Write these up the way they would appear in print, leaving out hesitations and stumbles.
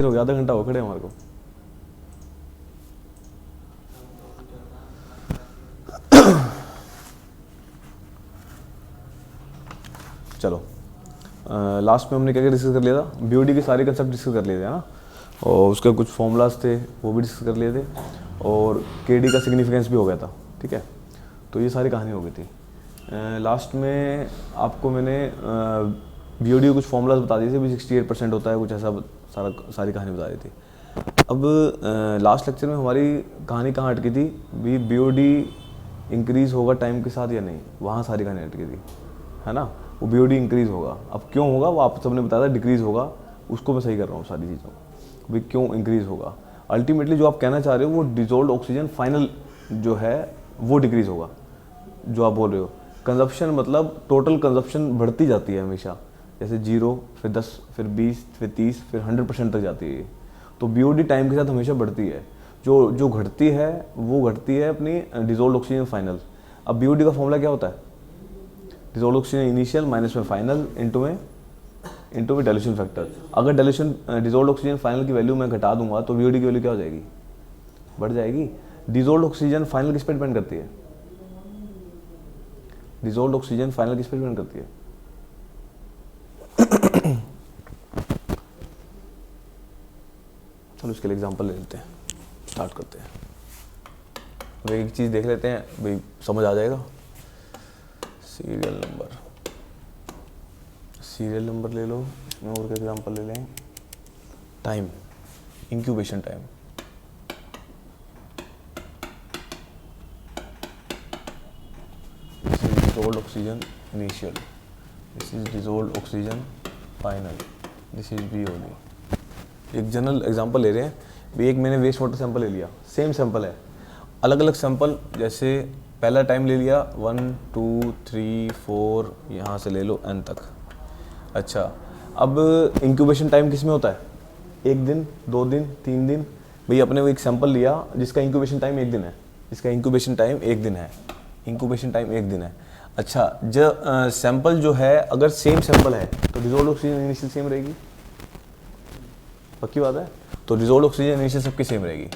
हो गया, आधा घंटा हो खड़े हमारे को। चलो लास्ट में हमने क्या क्या डिस्कस कर लिया था, बीओडी के सारे कंसेप्ट डिस्कस कर लिए थे, है ना। और उसके कुछ फॉर्मूलाज थे वो भी डिस्कस कर लिए थे, और केडी का सिग्निफिकेंस भी हो गया था, ठीक है। तो ये सारी कहानी हो गई थी। लास्ट में आपको मैंने बीओडी के कुछ फॉर्मूलाज बता दिए थे, भी 68% होता है कुछ ऐसा, सारी कहानी बता दी थी। अब लास्ट लेक्चर में हमारी कहानी कहाँ अटकी थी, भी बीओडी इंक्रीज़ होगा टाइम के साथ या नहीं, वहाँ सारी कहानी अटकी थी, है ना। वो बीओडी इंक्रीज़ होगा, अब क्यों होगा वो आप सबने बताया था, डिक्रीज़ होगा, उसको मैं सही कर रहा हूँ सारी चीज़ों को, भाई क्यों इंक्रीज़ होगा। अल्टीमेटली जो आप कहना चाह रहे हो वो डिजोल्व ऑक्सीजन फाइनल जो है वो डिक्रीज़ होगा, जो आप बोल रहे हो। कंजप्शन मतलब टोटल कंजप्शन बढ़ती जाती है हमेशा, जैसे 0 फिर 10 फिर 20 फिर 30 फिर 100% तक जाती है। तो बीओडी टाइम के साथ हमेशा बढ़ती है, जो घटती है वो घटती है अपनी डिजोल्व ऑक्सीजन फाइनल। अब बीओडी का फॉर्मूला क्या होता है, डिजोल्व ऑक्सीजन इनिशियल माइनस में फाइनल इंटू में डाइल्यूशन फैक्टर। अगर डिजोल्व ऑक्सीजन फाइनल की वैल्यू मैं घटा दूंगा तो बीओडी की वैल्यू क्या हो जाएगी, बढ़ जाएगी। डिजोल्व ऑक्सीजन फाइनल किस पे डिपेंड करती है, डिजोल्व ऑक्सीजन फाइनल किस पे डिपेंड करती है। चलो इसके लिए एग्जांपल ले लेते हैं, स्टार्ट करते हैं। अब एक चीज़ देख लेते हैं, भाई समझ आ जाएगा। सीरियल नंबर ले लो, इसमें और क्या एग्जांपल ले लें। Time, incubation time, this is dissolved oxygen initial, this is dissolved oxygen final, this is BOD. एक जनरल एग्जांपल ले रहे हैं भी, एक मैंने वेस्ट वाटर सैंपल ले लिया, सेम सैंपल है, अलग अलग सैंपल, जैसे पहला टाइम ले लिया 1 2 3 4, यहाँ से ले लो n तक। अच्छा, अब इंक्यूबेशन टाइम किस में होता है, 1 दिन 2 दिन 3 दिन। भाई अपने वो एक सैंपल लिया जिसका इंक्यूबेशन टाइम 1 दिन है, इसका इंक्यूबेशन टाइम 1 दिन है, इंक्यूबेशन टाइम 1 दिन है। अच्छा, जो सैंपल जो है अगर सेम सैंपल है तो डिसॉल्व्ड ऑक्सीजन इनिशियल सेम रहेगी, पक्की बात है। तो डिसॉल्व्ड ऑक्सीजन इनिशियल सबकी सेम रहेगी,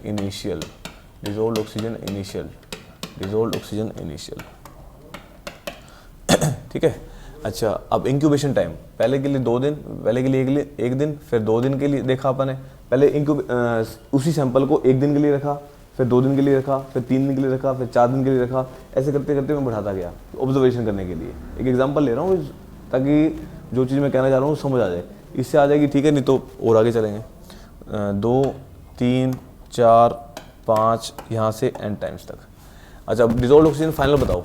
initial dissolved oxygen initial, dissolved oxygen initial, ठीक है। अच्छा, अब इंक्यूबेशन टाइम, पहले के लिए 2 दिन, पहले के लिए 1 दिन, फिर 2 दिन के लिए देखा अपन ने, पहले उसी सैंपल को 1 दिन के लिए रखा, फिर 2 दिन के लिए रखा, फिर 3 दिन के लिए रखा, फिर 4 दिन के लिए रखा, ऐसे करते करते मैं बढ़ाता गया ऑब्जर्वेशन करने के लिए। एक एग्जांपल ले रहा हूँ ताकि जो चीज़ मैं कहना चाह रहा हूँ समझ आ जाए, इससे आ जाएगी, ठीक है, नहीं तो और आगे चलेंगे। 2 3 4 5 यहाँ से n टाइम्स तक। अच्छा, अब डिसॉल्व्ड ऑक्सीजन फाइनल बताओ,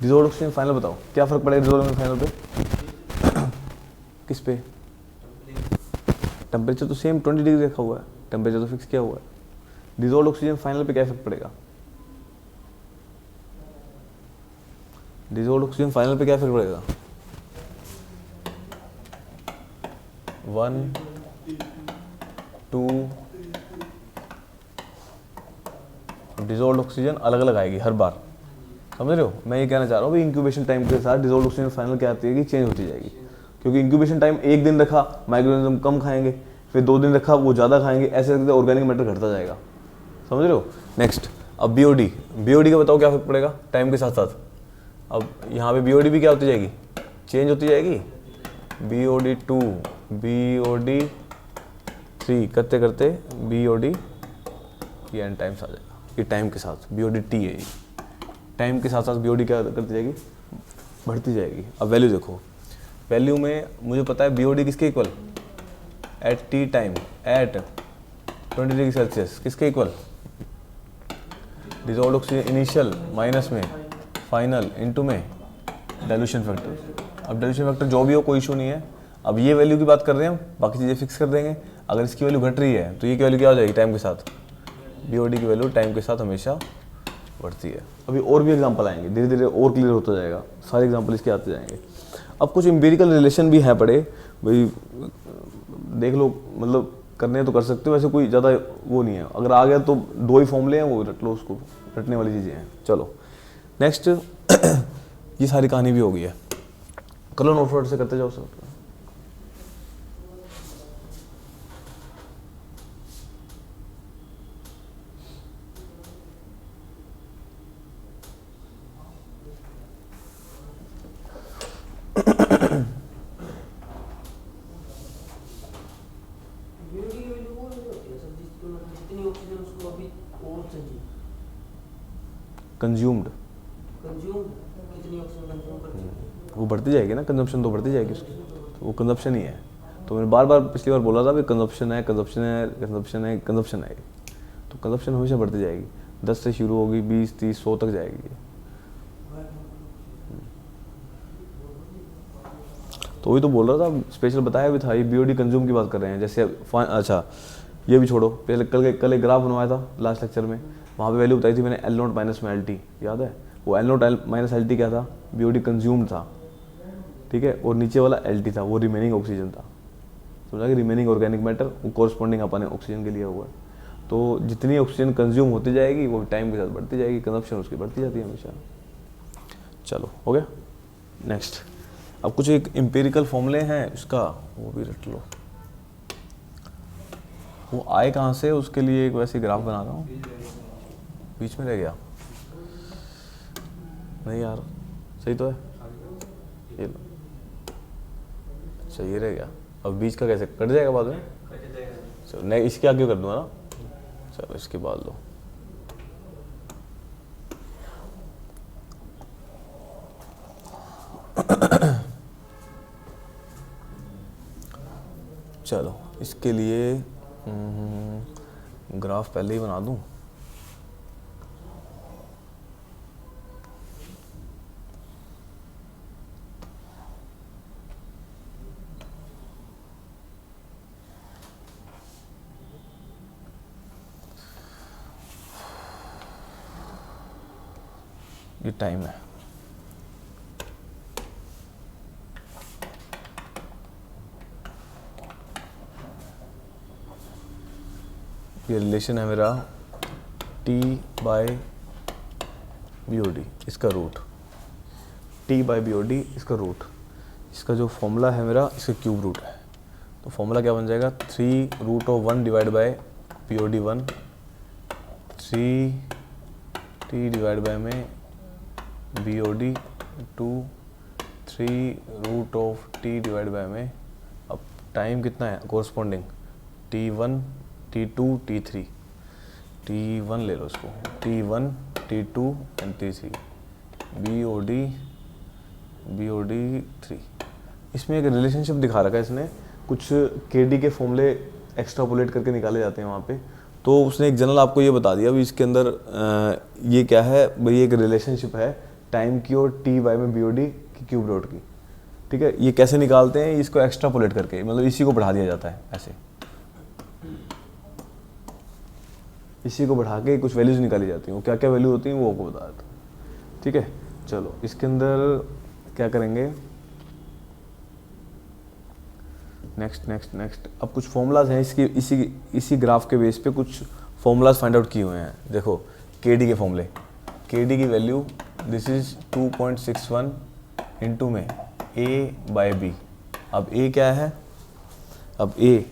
डिसॉल्व्ड ऑक्सीजन फाइनल बताओ, क्या फर्क पड़ेगा डिसॉल्व्ड ऑक्सीजन फाइनल पे किस पे। टेम्परेचर तो सेम 20 डिग्री रखा हुआ है, टेम्परेचर तो फिक्स किया हुआ है। डिसॉल्व्ड ऑक्सीजन फाइनल पे क्या फर्क पड़ेगा, डिसॉल्व्ड ऑक्सीजन फाइनल पे क्या फर्क पड़ेगा, 1 2। डिसॉल्व्ड ऑक्सीजन अलग अलग आएगी हर बार, समझ रहे हो। मैं ये कहना चाह रहा हूँ, इंक्यूबेशन टाइम के साथ डिसॉल्व्ड ऑक्सीजन फाइनल क्या आती है कि चेंज होती जाएगी, क्योंकि इंक्यूबेशन टाइम 1 दिन रखा माइक्रोऑर्गेनिज्म कम खाएंगे, फिर 2 दिन रखा वो ज़्यादा खाएंगे, ऐसे करके ऑर्गेनिक मैटर घटता जाएगा, समझ रहे हो। नेक्स्ट, अब बीओडी, बीओडी का बताओ क्या फर्क पड़ेगा टाइम के साथ साथ। अब यहाँ पे बीओडी भी क्या होती जाएगी, चेंज होती जाएगी, बीओडी 2 बीओडी 3 करते करते बीओडी ये n टाइम्स आ जाएगा, ये टाइम के साथ बीओडी टी है, टाइम के साथ साथ बीओडी क्या करती जाएगी, बढ़ती जाएगी। अब वैल्यू देखो, वैल्यू में मुझे पता है बीओडी किसके equal, at T time at 20 degree Celsius किसके equal, dissolved oxygen initial minus में फाइनल इनटू में डाइल्यूशन फैक्टर। अब डाइल्यूशन फैक्टर जो भी हो कोई इशू नहीं है, अब ये वैल्यू की बात कर रहे हैं हम, बाकी चीज़ें फिक्स कर देंगे। अगर इसकी वैल्यू घट रही है तो ये की वैल्यू क्या हो जाएगी टाइम के साथ, बीओडी की वैल्यू टाइम के साथ हमेशा बढ़ती है। अभी और भी एग्जांपल आएंगे, धीरे धीरे और क्लियर होता जाएगा, सारे एग्जांपल इसके आते जाएंगे। अब कुछ एम्पिरिकल रिलेशन भी हैं पड़े, भाई देख लो, मतलब करने तो कर सकते हो, वैसे कोई ज़्यादा वो नहीं है, अगर आ गया तो 2 ही फॉर्मूले हैं, वो रट लो, उसको रटने वाली चीज़ें हैं। चलो नेक्स्ट, ये सारी कहानी भी हो गई है, कलर नोट से करते जाओ सर। कंज्यूम्ड, कंज्यूम कितनी ऑक्सीजन कंज्यूम करती है? वो बढ़ती जाएगी ना, कंजम्पशन तो बढ़ती जाएगी उसकी, तो वो कंजप्शन ही है। तो मैंने बार बार पिछली बार बोला था कि कंजप्शन है, कंजप्शन है, कंजप्शन है, कंजप्शन है, तो कंजप्शन हमेशा बढ़ती जाएगी। 10 से शुरू होगी, 20, 30, 100 तक जाएगी। तो वही तो बोल रहा था, स्पेशल बताया भी था, ये बीओडी कंज्यूम की बात कर रहे हैं। जैसे अच्छा ये भी छोड़ो, पहले कल एक ग्राफ बनवाया था लास्ट लेक्चर में, वहाँ पे वैल्यू बताई थी मैंने L0 माइनस में LT, याद है? वो L0 माइनस LT क्या था? बीओडी कंज्यूम था, ठीक है, और नीचे वाला LT था, वो रिमेनिंग ऑक्सीजन था। समझा कि रिमेनिंग ऑर्गेनिक मैटर वो कोरस्पॉन्डिंग अपने ऑक्सीजन के लिए हुआ है। तो जितनी ऑक्सीजन कंज्यूम होती जाएगी वो टाइम के साथ बढ़ती जाएगी, कंजप्शन उसकी बढ़ती जाती है हमेशा। चलो हो गया। नेक्स्ट, अब कुछ एक एम्पिरिकल फॉर्मूले हैं इसका, वो भी रट लो। वो आए कहाँ से, उसके लिए एक वैसे ग्राफ बना रहा हूँ। बीच में रह गया नहीं यार, सही तो है ये, अच्छा ये रह गया। अब बीच का कैसे कट जाएगा बाद में? चलो नहीं, इसके आगे कर दूंगा ना, चलो इसके बाद लो। चलो इसके लिए ग्राफ पहले ही बना दूं। ये टाइम है, ये रिलेशन है मेरा T बाय BOD, इसका रूट T बाय BOD, इसका रूट, इसका जो फॉर्मूला है मेरा, इसका क्यूब रूट है। तो फॉर्मूला क्या बन जाएगा? 3√1 divide by BOD1, 3T divide by में BOD2, 3√T डिवाइड बाय में, अब टाइम कितना है corresponding? T1, T2, T3, T1 ले लो इसको, T1, T2 and T3, BOD3। इसमें एक रिलेशनशिप दिखा रखा है इसने, कुछ KD के फॉर्मूले एक्स्ट्रापोलेट करके निकाले जाते हैं वहाँ पे। तो उसने एक जनरल आपको ये बता दिया, अभी इसके अंदर ये क्या है भाई, एक रिलेशनशिप है टाइम की और T बाय में BOD की क्यूब रूट की, ठीक है। ये कैसे निकालते हैं? इसको एक्स्ट्रापोलेट करके, मतलब इसी को बढ़ा दिया जाता है ऐसे, इसी को बढ़ा के कुछ वैल्यूज निकाली जाती हैं। वो क्या क्या वैल्यू होती हैं वो आपको बता देता हूँ, ठीक है। चलो इसके अंदर क्या करेंगे, नेक्स्ट अब कुछ फॉर्मूलाज हैं इसकी, इसी ग्राफ के बेस पे कुछ फॉर्मूलाज फाइंड आउट किए हुए हैं। देखो KD के फॉर्मूले, KD की वैल्यू दिस इज 2.61 इंटू में A बाय B। अब A क्या है? अब A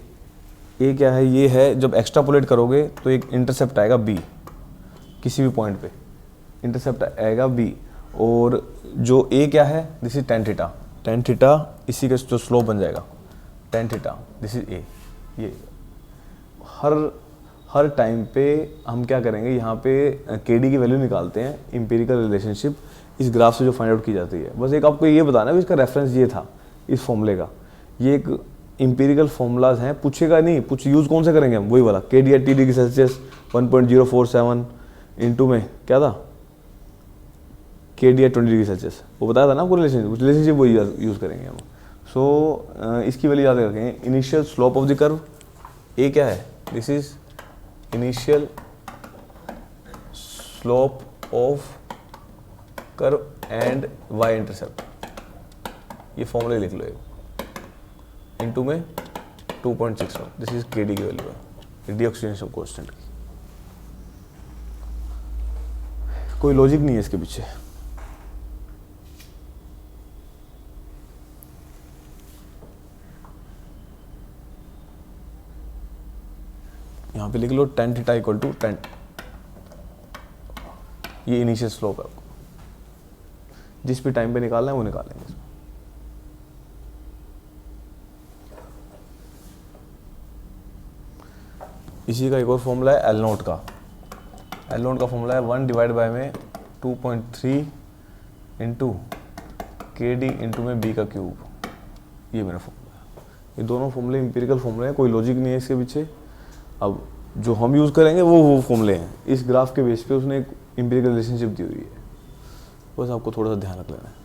क्या है? ये है, जब एक्स्ट्रापोलेट करोगे तो एक इंटरसेप्ट आएगा B, किसी भी पॉइंट पे इंटरसेप्ट आएगा B, और जो A क्या है? दिस इज tan थीटा, इसी का जो स्लोप बन जाएगा tan theta, this is A। ये हर टाइम पे हम क्या करेंगे, यहाँ पे KD की वैल्यू निकालते हैं, एम्पिरिकल रिलेशनशिप इस ग्राफ से जो फाइंड आउट की जाती है। बस एक आपको ये बताना है इसका रेफरेंस ये था इस फॉर्मूले का, ये एक एम्पिरिकल फॉर्मूलाज हैं, पूछेगा नहीं, यूज़ कौन से करेंगे हम? वही वाला KD at T degree Celsius 1.047 into में क्या था, KD एट 20 डिग्री सेल्सियस, वो बताया था ना आपको रिलेशनशिप वही यूज़ करेंगे हम। सो इसकी वैल्यू याद रखेंगे, initial slope of the curve A क्या है? This is initial slope of curve and Y intercept, ये फॉर्मूले लिख लो इनटू में 2.61, दिस इज KD की वैल्यू है, डीऑक्सीडेशन कांस्टेंट की। कोई लॉजिक नहीं है इसके पीछे। यहाँ पे लिख लो tan theta equal to tan, ये इनिशियल स्लोप है, आपको जिस भी टाइम पे निकालना है वो निकालेंगे इसमें। इसी का एक और फॉर्मूला है L0 का, L0 का फॉर्मूला है 1 डिवाइड बाय में 2.3 इंटू के डी इंटू में बी का क्यूब, ये मेरा फॉर्मूला है। ये दोनों फॉर्मूले इंपीरिकल फॉर्मूले हैं, कोई लॉजिक नहीं है इसके पीछे। अब जो हम यूज़ करेंगे वो फॉर्मूले हैं। इस ग्राफ के बेस पे उसने एक इंपीरिकल रिलेशनशिप दी हुई है, बस आपको थोड़ा सा ध्यान रख लेना है।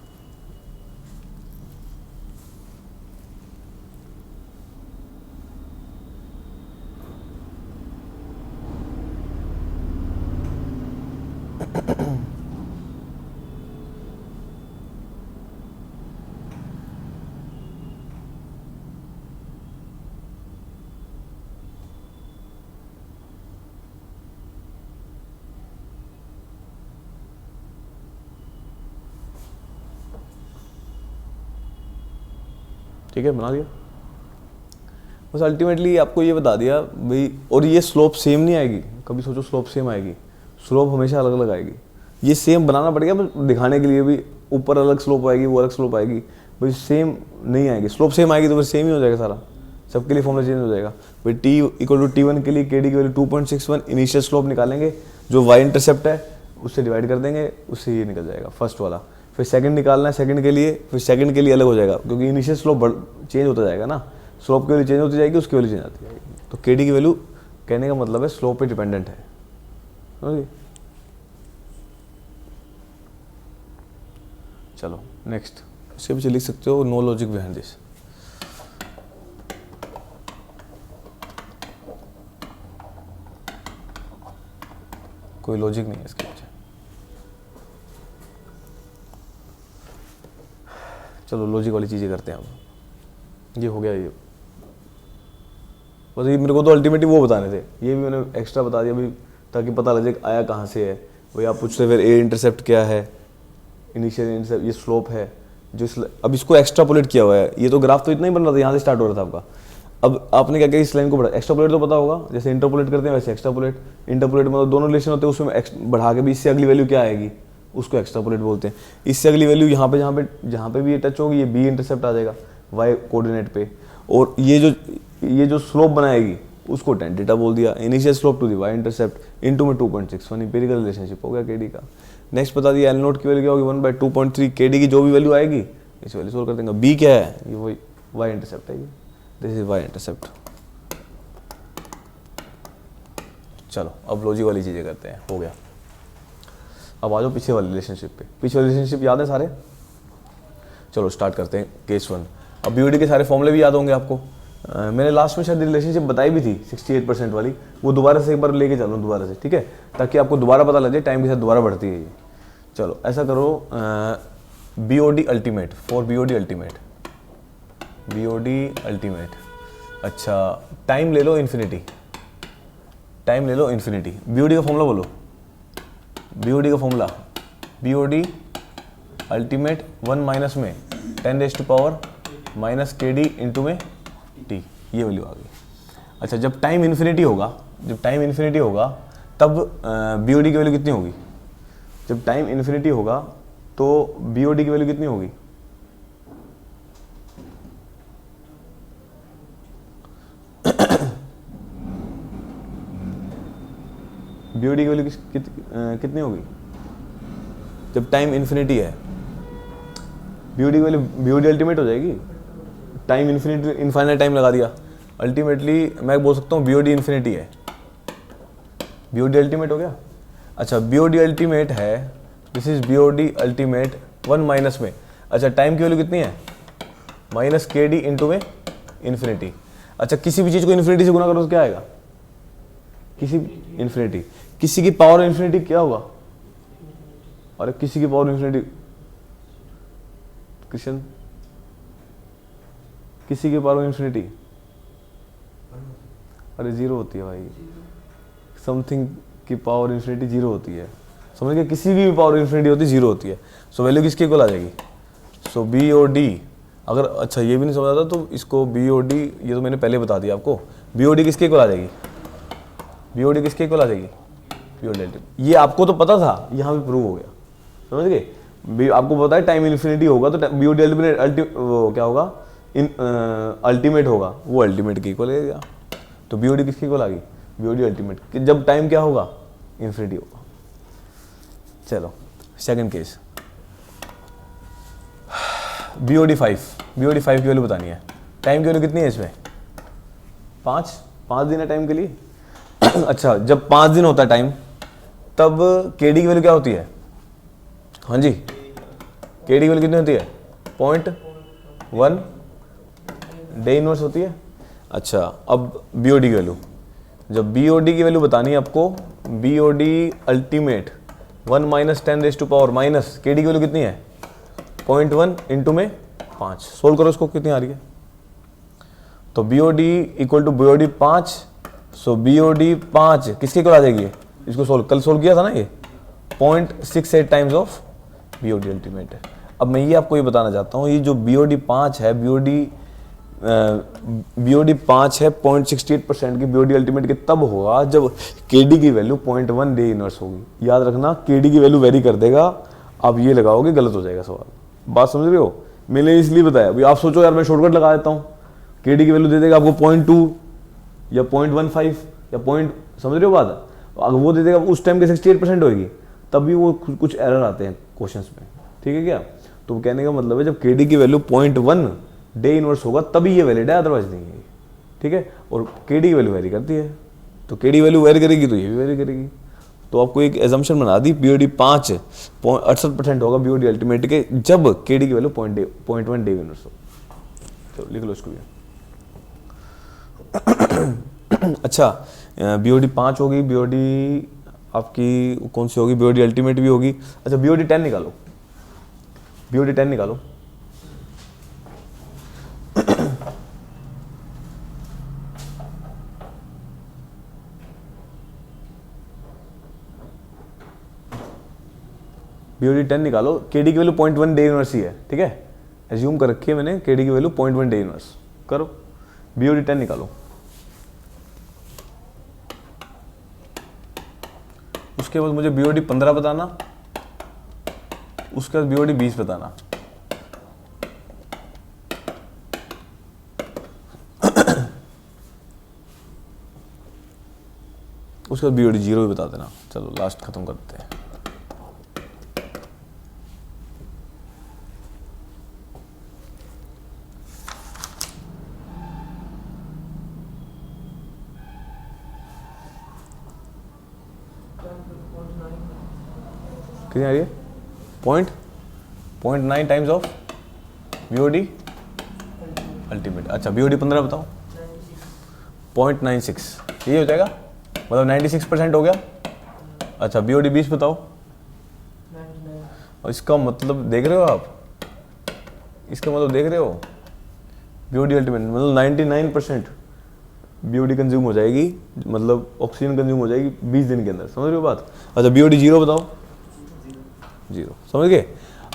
ठीक है, बना दिया। बस अल्टीमेटली आपको ये बता दिया भाई, और ये स्लोप सेम नहीं आएगी। कभी सोचो स्लोप सेम आएगी, स्लोप हमेशा अलग अलग आएगी। ये सेम बनाना पड़ेगा बस दिखाने के लिए भी, ऊपर अलग स्लोप आएगी, वो अलग स्लोप आएगी, भाई सेम नहीं आएगी। स्लोप सेम आएगी तो फिर सेम ही हो जाएगा सारा, सबके लिए फॉर्मूला चेंज हो जाएगा। भाई टी इक्वल टू T1 के लिए के डी की वैल्यू 2.61, इनिशियल स्लोप निकालेंगे, जो वाई इंटरसेप्ट है उससे डिवाइड कर देंगे, उससे ये निकल जाएगा फर्स्ट वाला। फिर सेकंड निकालना है, सेकंड के लिए, फिर सेकंड के लिए अलग हो जाएगा, क्योंकि इनिशियल स्लोप चेंज होता जाएगा ना, स्लोप की वैल्यू चेंज होती जाएगी, उसकी वैल्यू चेंज आती जाएगी। तो के डी की वैल्यू कहने का मतलब है स्लोप पे डिपेंडेंट है। ओके, चलो नेक्स्ट। इसके पीछे लिख सकते हो नो लॉजिक बिहाइंड दिस। कोई लॉजिक नहीं है इसके पीछे। चलो लॉजिक वाली चीज़ें करते हैं अब। ये हो गया, ये बस ये मेरे को तो अल्टीमेटली वो बताने थे, ये भी मैंने एक्स्ट्रा बता दिया भाई, ताकि पता लगे आया कहाँ से है। भाई आप पूछ रहे फिर ए इंटरसेप्ट क्या है, इनिशियल इंटरसेप्ट, ये स्लोप है जो अब इसको एक्स्ट्रापोलेट किया हुआ है। ये तो ग्राफ तो इतना ही बन रहा था, यहाँ से स्टार्ट हो रहा था आपका। अब आपने क्या किया, इस लाइन को बढ़ा, एक्स्ट्रापोलेट तो पता होगा, जैसे इंटरपोलेट करते हैं वैसे एक्स्ट्रापोलेट। इंटरपोलेट मतलब दोनों रिलेशन होते हैं, उसमें बढ़ा के भी इससे अगली वैल्यू क्या आएगी उसको एक्स्ट्रापोलेट बोलते हैं। इससे अगली वैल्यू यहाँ पे जहाँ पे भी ये टच होगी, ये बी इंटरसेप्ट आ जाएगा वाई कोऑर्डिनेट पे, और ये जो स्लोप बनाएगी उसको tan थीटा बोल दिया। Initial slope to the Y intercept into में 2.61, इंपीरिकल रिलेशनशिप हो गया के डी का। नेक्स्ट बता दिया एल नोट की वैल्यू क्या होगी 1/2.3, के डी की जो भी वैल्यू आएगी इस वैल्यू सोल्व कर देंगे। बी क्या है, ये वही वाई इंटरसेप्ट है, ये दिस इज वाई इंटरसेप्ट। चलो अब लॉजिक वाली चीज़ें करते हैं, हो गया। अब आ जाओ पीछे वाले रिलेशनशिप पे। पीछे वाले रिलेशनशिप याद है सारे? चलो स्टार्ट करते हैं केस 1। अब बीओडी के सारे फॉर्मूले भी याद होंगे आपको। मैंने लास्ट में शायद रिलेशनशिप बताई भी थी 68% वाली, वो दोबारा से एक बार लेके चलो दोबारा से, ठीक है, ताकि आपको दोबारा पता लग जाए, टाइम के साथ दोबारा बढ़ती है ये। चलो ऐसा करो, BOD ultimate, for BOD ultimate, BOD ultimate. अच्छा टाइम ले लो इन्फिनिटी, टाइम ले लो इन्फिनिटी। बीओडी का फॉर्मूला बोलो, बीओडी का फॉर्मूला, बीओडी अल्टीमेट 1 माइनस में 10⁻⁻ माइनस के डी इंटू में टी, ये वैल्यू आ गई। अच्छा जब टाइम इन्फिनिटी होगा, जब टाइम इन्फिनिटी होगा तब बीओडी की वैल्यू कितनी होगी? जब टाइम इन्फिनिटी होगा तो बीओडी की वैल्यू कितनी होगी? बीओडी की वैल्यू कितनी होगी जब टाइम इन्फिनिटी है? बीओडी की वैल्यू, बीओडी अल्टीमेट हो जाएगी। टाइम इन्फिनिटी, इनफाइनाइट टाइम लगा दिया, अल्टीमेटली मैं बोल सकता हूँ बीओडी इन्फिनिटी है, बीओडी अल्टीमेट हो गया। अच्छा बीओडी अल्टीमेट है, this is BOD ultimate 1 minus में, अच्छा टाइम की वैल्यू कितनी है? माइनस के डी इंटू में इन्फिनिटी। अच्छा किसी भी चीज़ को इन्फिनिटी से गुना करो तो क्या आएगा? किसी इन्फिनिटी, किसी की पावर इन्फिनिटी क्या होगा? अरे किसी की पावर इन्फिनिटी, क्वेश्चन, किसी की पावर इन्फिनिटी, अरे जीरो होती है भाई, समथिंग की पावर इन्फिनिटी जीरो होती है, समझ गए? किसी की भी पावर इन्फिनिटी होती है जीरो होती है। सो वैल्यू किसके इक्वल आ जाएगी? सो बी ओ डी, अगर अच्छा ये भी नहीं समझ आता तो इसको बी ओ डी, ये तो मैंने पहले बता दिया आपको, बी ओ डी किसके इक्वल आ जाएगी? बी ओ डी किसके इक्वल आ जाएगी? बी ओ डी, ये आपको तो पता था, यहाँ पे प्रूव हो गया, समझ गए? आपको पता है टाइम इन्फिनिटी होगा तो बी ओ डी अल्टीमेट, वो क्या होगा, अल्टीमेट होगा, वो अल्टीमेट के इक्वल है। तो बी ओ डी किसके इक्वल आ गई? बी ओ डी अल्टीमेट, जब टाइम क्या होगा? इन्फिनिटी होगा। चलो सेकंड केस BOD5 की वैल्यू बतानी है। टाइम की वैल्यू कितनी है इसमें? 5 दिन है टाइम के लिए। अच्छा, जब 5 दिन होता है टाइम तब KD की वैल्यू क्या होती है? हाँ जी, KD की वैल्यू कितनी होती है? 0.1 डे इनवर्स होती है। अच्छा, अब BOD की वैल्यू, जब BOD की वैल्यू बतानी है आपको, BOD अल्टीमेट 1 - 10⁻⁻, माइनस KD की वैल्यू कितनी है? 0.1 इंटू में 5। सोल्व करो इसको, कितनी आ रही है? तो BOD equal to BOD 5, so BOD 5 किसके इक्वल आ जाएगी? इसको कल सोल्व किया था ना, ये 0.68 टाइम्स ऑफ BOD अल्टीमेट है। अब मैं ये आपको ये बताना चाहता हूँ, ये जो BOD 5 है, BOD 5 है 0.68% की BOD अल्टीमेट के तब होगा जब KD की वैल्यू 0.1 डे इनवर्स होगी। याद रखना, KD की वैल्यू वेरी कर देगा, आप ये लगाओगे गलत हो जाएगा सवाल। बात समझ रहे हो? मैंने इसलिए बताया। अभी आप सोचो यार मैं शॉर्टकट लगा देता हूँ, KD की वैल्यू दे देगा आपको 0.2 या 0.15 या समझ रहे हो बात? अगर वो दे देगा उस टाइम के 68% होगी, तब भी वो कुछ एरर आते हैं क्वेश्चंस में, ठीक है क्या? तो कहने का मतलब है जब KD की वैल्यू 0.1 डे इनवर्स होगा तभी ये वैलिड है, अदरवाइज नहीं है, ठीक है? और KD की वैल्यू वेरी करती है, तो KD वैल्यू वेरी करेगी तो ये भी वेरी करेगी। तो आपको एक एजम्पशन बना दी, BOD 5 68% होगा BOD अल्टीमेट के जब KD की वैल्यू 0.1 डे इनवर्स हो। तो लिख लो इसको भी। अच्छा, BOD 5 होगी, BOD आपकी कौन सी होगी? BOD अल्टीमेट भी होगी। अच्छा, BOD 10 निकालो, BOD 10 निकालो। BOD 10 निकालो। KD की वैल्यू 0.1 डे इनवर्स ही है, ठीक है? एज्यूम कर रखी है मैंने, KD की वैल्यू 0.1 डे इनवर्स। करो, BOD 10 निकालो। उसके बाद मुझे BOD 15 बताना, उसके बाद BOD 20 बताना। उसके बाद BOD 0 भी बता देना। चलो लास्ट खत्म करते हैं। कितनी आ रही है? 0.9 टाइम्स ऑफ BOD अल्टीमेट। अच्छा, BOD 15 बताओ। 0.96 ये हो जाएगा, मतलब 96% हो गया। अच्छा, BOD 20 बताओ। और इसका मतलब देख रहे हो आप, इसका मतलब देख रहे हो, BOD अल्टीमेट मतलब 99% BOD कंज्यूम हो जाएगी, मतलब ऑक्सीजन कंज्यूम हो जाएगी 20 दिन के अंदर। समझ रहे हो बात? अच्छा, BOD 0 बताओ। 0 समझ गए?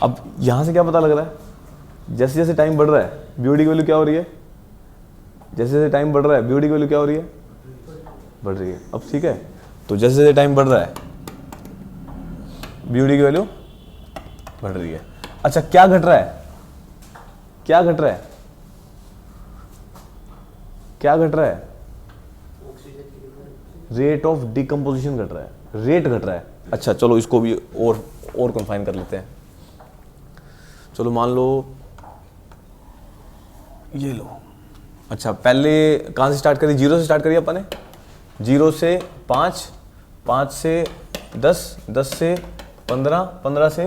अब यहाँ से क्या पता लग रहा है? जैसे जैसे टाइम बढ़ रहा है BOD की वैल्यू क्या हो रही है? जैसे जैसे टाइम बढ़ रहा है BOD की वैल्यू क्या हो रही है? बढ़ रही है। अब ठीक है, तो जैसे जैसे टाइम बढ़ रहा है BOD की वैल्यू बढ़ रही है। अच्छा, क्या घट रहा है? क्या घट रहा है? क्या घट रहा है? रेट ऑफ डिकम्पोजिशन घट रहा है, रेट घट रहा है। अच्छा, चलो इसको भी और कंफाइन कर लेते हैं। चलो मान लो ये लो। अच्छा, पहले कहाँ से स्टार्ट करी? 0 से स्टार्ट करिए अपन ने। 0 से 5, 5 से 10, 10 से 15, 15 से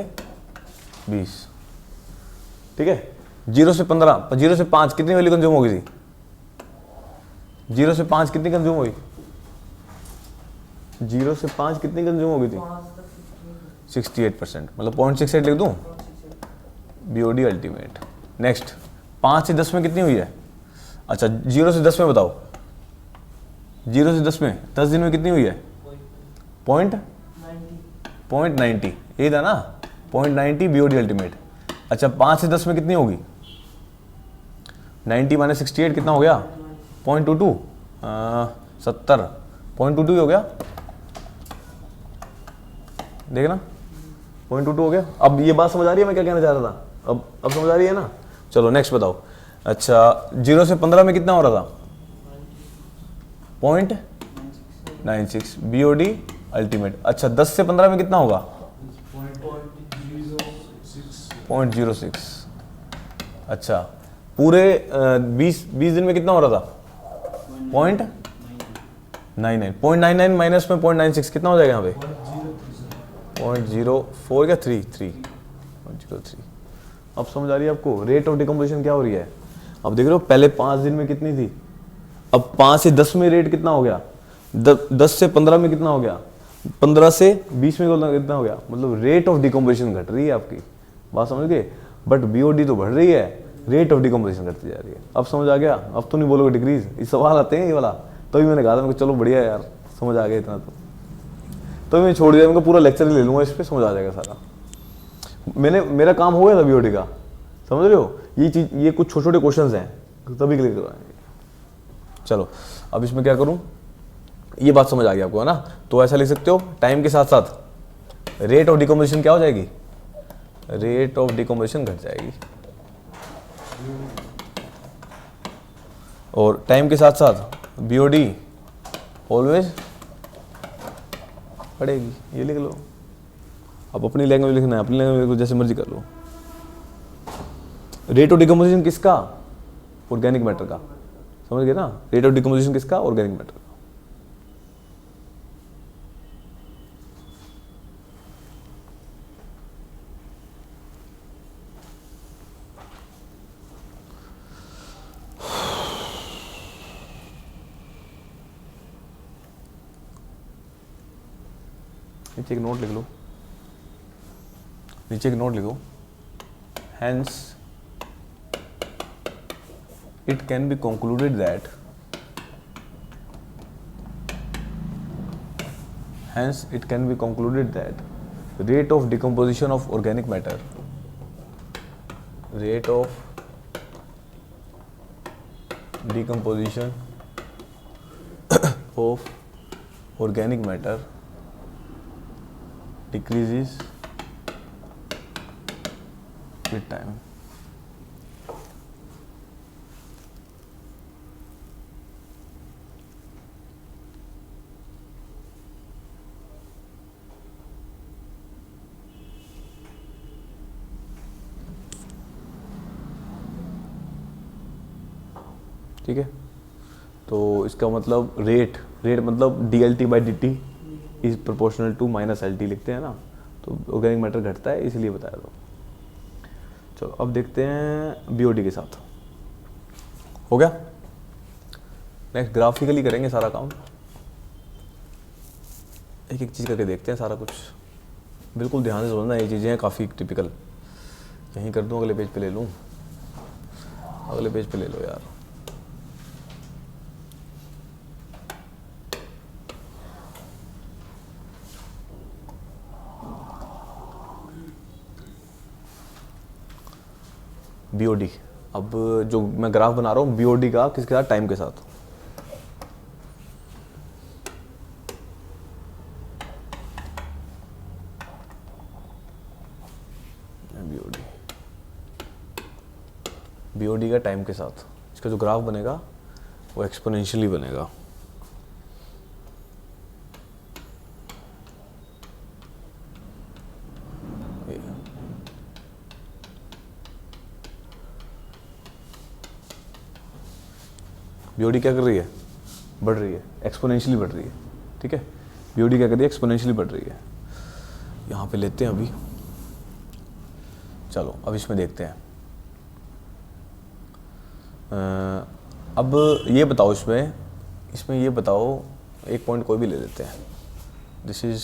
20, ठीक है? 0 से 15, 0 से 5 कितनी वैल्यू कंज्यूम होगी थी? 0 से 5 कितनी कंज्यूम हुई? 0 से 5 कितनी कंज्यूम होगी थी? 68%, मतलब 0.68 लिख दूं BOD अल्टीमेट। नेक्स्ट, 5 से 10 में कितनी हुई है? अच्छा, 0 से 10 में बताओ। 0 से 10 में 10 दिन में कितनी हुई है? 0.90 यही था ना, 0.90 BOD अल्टीमेट। अच्छा, 5 से 10 में कितनी होगी? 90 - 68 कितना हो गया? 0.22 70 0.22 ही हो गया, देखना 0.22 हो गया। अब ये बात समझ आ रही है मैं क्या कहना चाह रहा था? अब समझ आ रही है ना? चलो नेक्स्ट बताओ। अच्छा, 0 से 15 में कितना हो रहा था? 0.96 BOD अल्टीमेट। अच्छा, 10 से 15 में कितना होगा? 0.06। अच्छा, पूरे 20 दिन में कितना हो रहा था? 0.99 माइनस में 0.96 कितना हो जाएगा यहाँ पे? 0.04 या 3.03। अब समझ आ रही है आपको रेट ऑफ डिकम्पोजिशन क्या हो रही है? अब देख रहे हो पहले 5 दिन में कितनी थी, अब 5 से 10 में रेट कितना हो गया, 10 से 15 में कितना हो गया, 15 से 20 में कितना हो गया। मतलब रेट ऑफ डिकम्पोजिशन घट रही है आपकी, बात समझ गए। बट बीओडी तो बढ़ रही है, रेट ऑफ डिकम्पोजिशन घटती जा रही है। अब समझ आ गया? अब तो नहीं बोलोगे डिक्रीज, ये सवाल आते हैं ये वाला। तो मैंने कहा था मेरे को चलो बढ़िया यार समझ आ गया इतना, तो मैं छोड़ दिया, मैं पूरा लेक्चर ले लूंगा इस पर, समझ आ जाएगा सारा। मेरा काम हो गया था बीओडी का, समझ रहे हो। ये चीज, ये कुछ छोटे छोटे क्वेश्चंस हैं तभी क्लियर करवाएंगे। चलो अब इसमें क्या करूं, ये बात समझ आ गई आपको है ना। तो ऐसा लिख सकते हो टाइम के साथ साथ रेट ऑफ डिकम्पोजिशन क्या हो जाएगी, रेट ऑफ डिकम्पोजिशन घट जाएगी, और टाइम के साथ साथ बीओडी ऑलवेज बढ़ेगी। ये लिख लो, अब अपनी लैंग्वेज लिखना है, अपनी लैंग्वेज को जैसे मर्जी कर लो। रेट ऑफ डिकम्पोजिशन किसका, ऑर्गेनिक मैटर का, समझ गए ना। रेट ऑफ डिकम्पोजिशन किसका, ऑर्गेनिक मैटर का। नीचे एक नोट लिख लो, नीचे एक नोट लिखो। Hence, it can be concluded that rate of decomposition of organic matter, rate of decomposition of organic matter decreases with time। ठीक है, तो इसका मतलब रेट मतलब DLT by DT is proportional to minus LT लिखते हैं ना, तो ऑर्गेनिक मैटर घटता है इसलिए बताया था। चलो अब देखते हैं बीओडी के साथ, हो गया। नेक्स्ट ग्राफिकली करेंगे सारा काम, एक एक चीज़ करके देखते हैं सारा कुछ। बिल्कुल ध्यान से समझना, ये चीज़ें हैं काफ़ी टिपिकल। यहीं कर दूँ, अगले पेज पे ले लूँ, अगले पेज पे ले लो यार। बीओडी, अब जो मैं ग्राफ बना रहा हूँ बीओडी का, किसके साथ, टाइम के साथ। बीओडी का टाइम के साथ इसका जो ग्राफ बनेगा वो एक्सपोनेंशियली बनेगा। बीओडी क्या कर रही है, बढ़ रही है, एक्सपोनेंशियली बढ़ रही है। ठीक है, बीओडी क्या कर रही है, एक्सपोनेंशियली बढ़ रही है। यहाँ पे लेते हैं अभी, चलो अब इसमें देखते हैं। अब ये बताओ, इसमें ये बताओ, एक पॉइंट कोई भी ले लेते हैं। दिस इज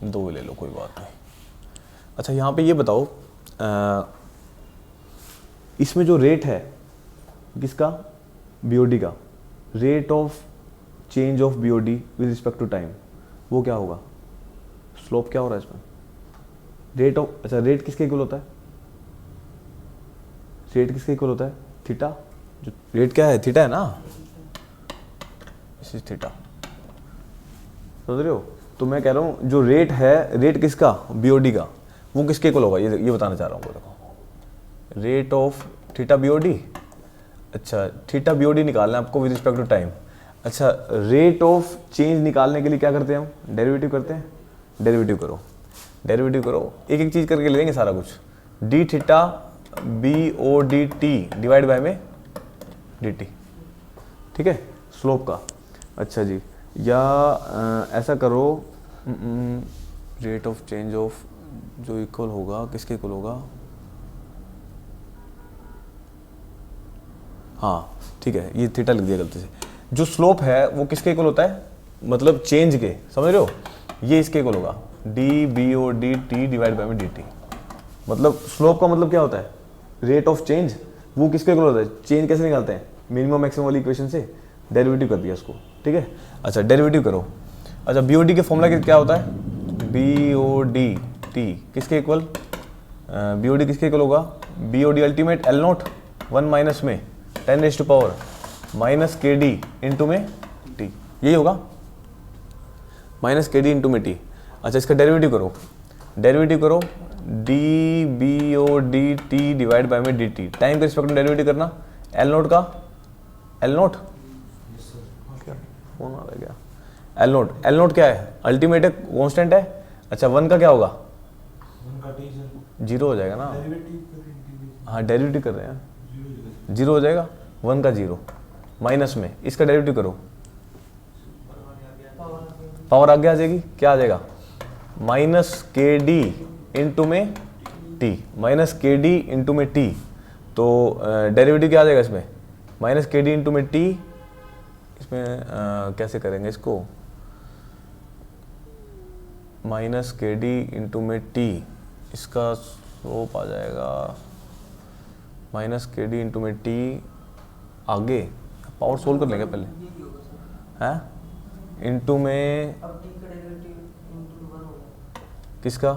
दो ले लो, कोई बात नहीं। अच्छा यहाँ पे ये बताओ, इसमें जो रेट है किसका, बीओडी का, rate of change of BOD with respect to time, वो क्या होगा, स्लोप क्या हो रहा है इसमें, रेट ऑफ। अच्छा रेट किसके इक्वल होता है, रेट किसके इक्वल होता है, थीटा। जो रेट क्या है, थीटा है ना, दिस इज थीटा, समझ रहे हो। तो मैं कह रहा हूँ जो रेट है, रेट किसका, बीओडी का, वो किसके इक्वल होगा, ये बताना चाह रहा हूँ। देखो रेट ऑफ थीटा बीओडी। अच्छा थीटा बीओडी निकालना है आपको विद रिस्पेक्ट टू टाइम। अच्छा, रेट ऑफ चेंज निकालने के लिए क्या करते हैं हम? डेरिवेटिव करते हैं। डेरिवेटिव करो, डेरिवेटिव करो, एक एक चीज़ करके ले लेंगे सारा कुछ। D theta B O D T divide by में डी टी, ठीक है, स्लोप का। अच्छा जी, या ऐसा करो, रेट ऑफ चेंज ऑफ जो इक्वल होगा, किसके इक्वल होगा? हाँ ठीक है, ये थीटा लिख दिया गलती से। जो स्लोप है वो किसके इक्वल होता है? मतलब चेंज के, समझ रहे हो? ये इसके इक्वल होगा, D B O D T divide by में डी टी। मतलब स्लोप का मतलब क्या होता है? Rate of change. वो किसके इक्वल होता है? चेंज कैसे निकालते हैं? मिनिमम मैक्सिमम वाली इक्वेशन से डेरिवेटिव कर दिया उसको, ठीक है। अच्छा, डेरिवेटिव करो। अच्छा, बी ओ डी के फॉर्मूला क्या होता है? बी ओ डी टी किसके इक्वल? बी ओ डी किसके इक्वल होगा? B O D ultimate L note 1 minus में 10⁻⁻⁻ माइनस के डी इंटू में टी, यही होगा, माइनस के डी इंटू में टी। अच्छा, इसका डेरिवेटिव करो, डेरिवेटिव करो, D B O D T divide by में डी टी। टाइम के रिस्पेक्ट में डेरिवेटिव करना, एल नोट का, एल नोट फोन आ गया, एल नोट, एल नोट क्या है? अल्टीमेट है, कॉन्स्टेंट है। अच्छा, 1 का क्या होगा? 0 हो जाएगा ना। हाँ, डेरिवेटिव कर रहे हैं, 0 हो जाएगा, 1 का 0 माइनस में इसका डेरिवेटिव करो, पावर आगे आ जाएगी, क्या आ जाएगा? माइनस के डी इंटू में टी, माइनस के डी इंटू में टी। तो डेरिवेटिव क्या आ जाएगा इसमें? माइनस के डी इंटू में टी। इसमें कैसे करेंगे इसको? माइनस के डी इंटू में टी, इसका स्लोप आ जाएगा माइनस के डी इंटू में टी। आगे पावर सोल्व कर लेंगे पहले, हैं? इंटू में अब टी का डेरिवेटिव इंटू 1 होगा। किसका?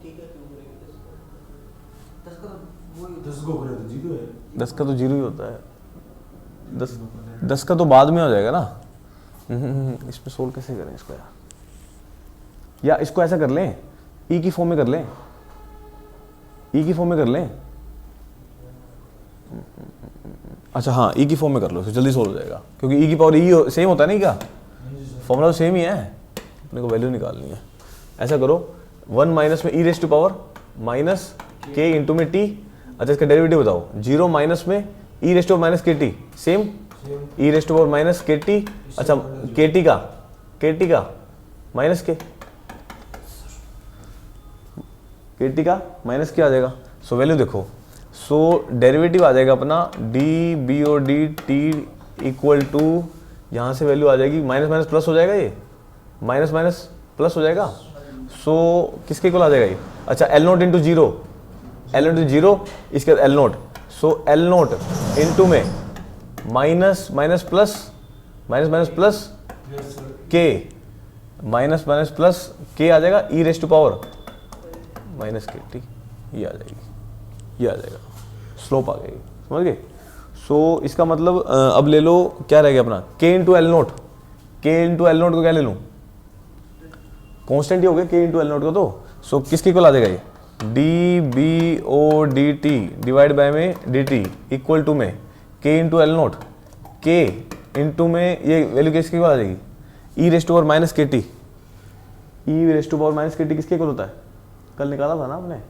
टी का क्यों करेंगे? 10 का तो वही 10 को करे तो 0 है। 10 का तो 0 ही होता है, 10 का तो बाद में हो जाएगा ना। इसमें सोल्व कैसे करें इसको यार? या इसको ऐसा कर लें, ई की फॉर्म में कर लें, ई की फॉर्म में कर लें। अच्छा हाँ, ई की फॉर्म में कर लो, तो जल्दी सोल्व हो जाएगा, क्योंकि ई की पावर ई सेम होता है नहीं क्या? फॉर्मूला तो सेम ही है, अपने को वैल्यू निकालनी है। ऐसा करो, 1 माइनस में E raised to power minus K into में टी। अच्छा, इसका डेरिवेटिव बताओ, 0 माइनस में E raised to power minus K T, same E raised to power minus K T. अच्छा, के टी का माइनस के टी का minus क्या आ जाएगा? सो वैल्यू देखो, सो डेरिवेटिव आ जाएगा अपना D B O D T equal to, यहाँ से वैल्यू आ जाएगी माइनस माइनस प्लस हो जाएगा, ये माइनस माइनस प्लस हो जाएगा। सो किसके इक्वल आ जाएगा ये? अच्छा, L note into 0, L note into 0, इसके बाद L note. So L note into में minus minus plus, minus minus plus के, माइनस माइनस प्लस के आ जाएगा, ई raised to power minus K T, ये आ जाएगी, ये आ जाएगा, स्लोप आ गई, समझ गए? सो इसका मतलब अब ले लो, क्या रह गया अपना? के into L naught, K into L note को क्या ले लूँ? कॉन्स्टेंट ही हो गया के इंटू एल नोट को। तो सो किसके इक्वल आ जाएगा ये? D B O D T divide by में डी टी इक्वल टू में K into L naught, K into में ये वैल्यू किसके इक्वल आ जाएगी? E raised to power minus K T, E raised to power minus K T किसके equal होता है? कल निकाला था ना आपने,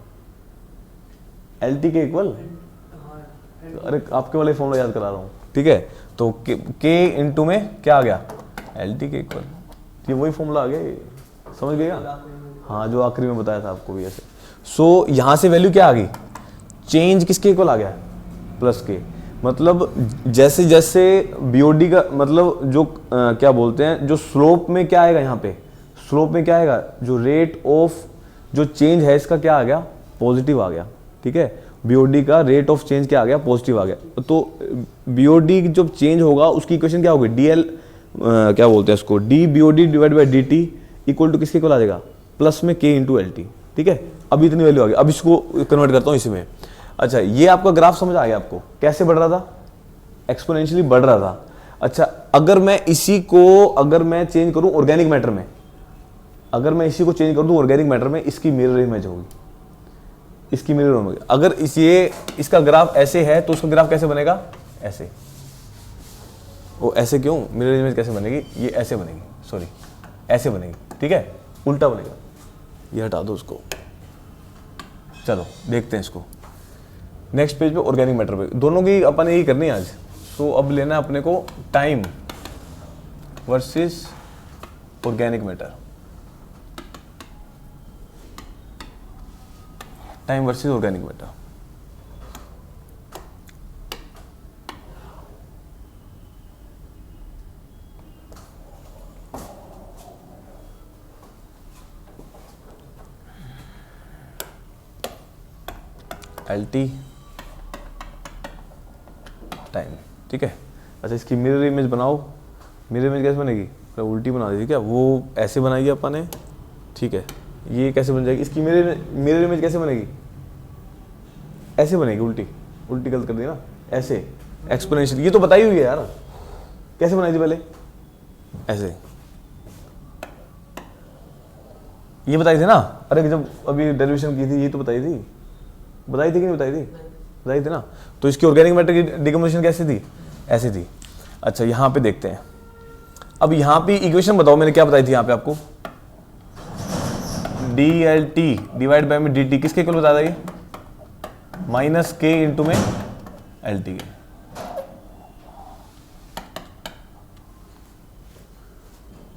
एल टी के इक्वल। अरे आपके वाले फॉर्मूला याद करा रहा हूँ, ठीक है? तो के इंटू में क्या आ गया? एल टी के इक्वल, ये वही फॉर्मूला आ गया, समझ गए? हाँ, जो आखिरी में बताया था आपको भी ऐसे। सो यहाँ से वैल्यू क्या आ गई? चेंज किसके इक्वल आ गया? प्लस के। मतलब जैसे जैसे बीओडी का मतलब जो क्या बोलते हैं, जो स्लोप में क्या आएगा, यहाँ पे स्लोप में क्या आएगा? जो रेट ऑफ जो चेंज है इसका क्या आ गया? पॉजिटिव आ गया, ठीक है? बीओडी का रेट ऑफ चेंज क्या आ गया? पॉजिटिव आ गया। तो बीओडी जब चेंज होगा उसकी इक्वेशन क्या होगी? डीएल क्या बोलते हैं उसको? D BOD divide by D T equal to किसके इक्वल आ जाएगा? प्लस में के इंटू एल टी, ठीक है? अभी इतनी वैल्यू आ गई। अब इसको कन्वर्ट करता हूँ इसमें। अच्छा, ये आपका ग्राफ समझ आ गया आपको? कैसे बढ़ रहा था? एक्सपोनेंशियली बढ़ रहा था। अच्छा, अगर मैं इसी को अगर मैं चेंज करूँ ऑर्गेनिक मैटर में, अगर मैं इसी को चेंज कर दूँ ऑर्गेनिक मैटर में, इसकी मिरर इमेज होगी, इसकी मिरर इमेज। अगर इसका ग्राफ ऐसे है तो उसका ग्राफ कैसे बनेगा? ऐसे। वो ऐसे क्यों, मिरर इमेज कैसे बनेगी, ये ऐसे बनेगी, सॉरी ऐसे बनेगी, ठीक है, उल्टा बनेगा, ये हटा दो उसको। चलो देखते हैं इसको। नेक्स्ट पेज पे ऑर्गेनिक मैटर पे, दोनों की अपन यही करनी है आज। सो अब लेना है अपने को time versus organic matter, time versus organic matter. LT time, ठीक है। अच्छा इसकी मिरर इमेज बनाओ, मिरर इमेज कैसे बनेगी, तो उल्टी बना दी क्या, वो ऐसे बनाई अपन ने, ठीक है। ये कैसे बन जाएगी, इसकी मिरर इमेज कैसे बनेगी, ऐसे बनेगी, उल्टी, उल्टी गलत कर दी ना, ऐसे एक्सपोनेंशियल, ये तो बताई हुई है यार, कैसे बनाई थी पहले, ऐसे, ये बताई थी ना, अरे जब अभी डेरिवेशन की थी ये तो बताई थी कि नहीं बताई थी, बताई थी ना। तो इसकी ऑर्गेनिक मैटर की डिकम्पोजिशन कैसी थी, ऐसी थी। अच्छा यहाँ पे देखते हैं, अब यहाँ पे इक्वेशन बताओ मैंने क्या बताई थी यहाँ पे आपको, DLT डिवाइड बाय में DT किसके इक्वल बता देंगे, माइनस K इंटू में LT के।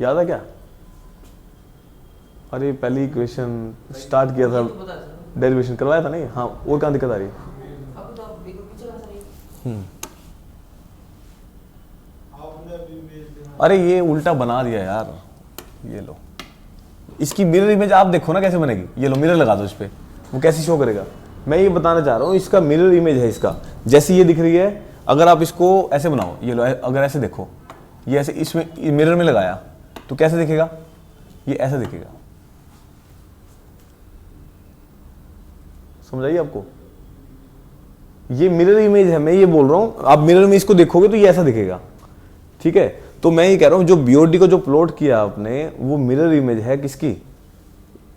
याद है क्या, अरे पहली इक्वेशन स्टार्ट किया था, पता है सर, डेरिवेशन करवाया था नहीं, हाँ और कहाँ दिक्कत आ रही है, अब तो आप बिल्कुल पीछे लगा रही अरे ये उल्टा बना दिया यार, ये लो, इसकी मिरर इमेज आप देखो ना कैसे बनेगी, ये लो मिरर लगा दो इस पे, वो कैसे शो करेगा, मैं ये बताना चाह रहा हूँ, इसका मिरर इमेज है इसका, जैसी ये दिख रही है, अगर आप इसको ऐसे बनाओ, ये लो अगर ऐसे देखो, ये ऐसे इसमें मिरर में लगाया तो कैसे दिखेगा, ये ऐसे दिखेगा, समझाइए आपको, ये मिरर इमेज है, मैं ये बोल रहा हूं, आप मिरर में इसको देखोगे तो ये ऐसा दिखेगा, ठीक है। तो मैं ये कह रहा हूं जो बीओडी को जो प्लॉट किया आपने, वो मिरर इमेज है किसकी,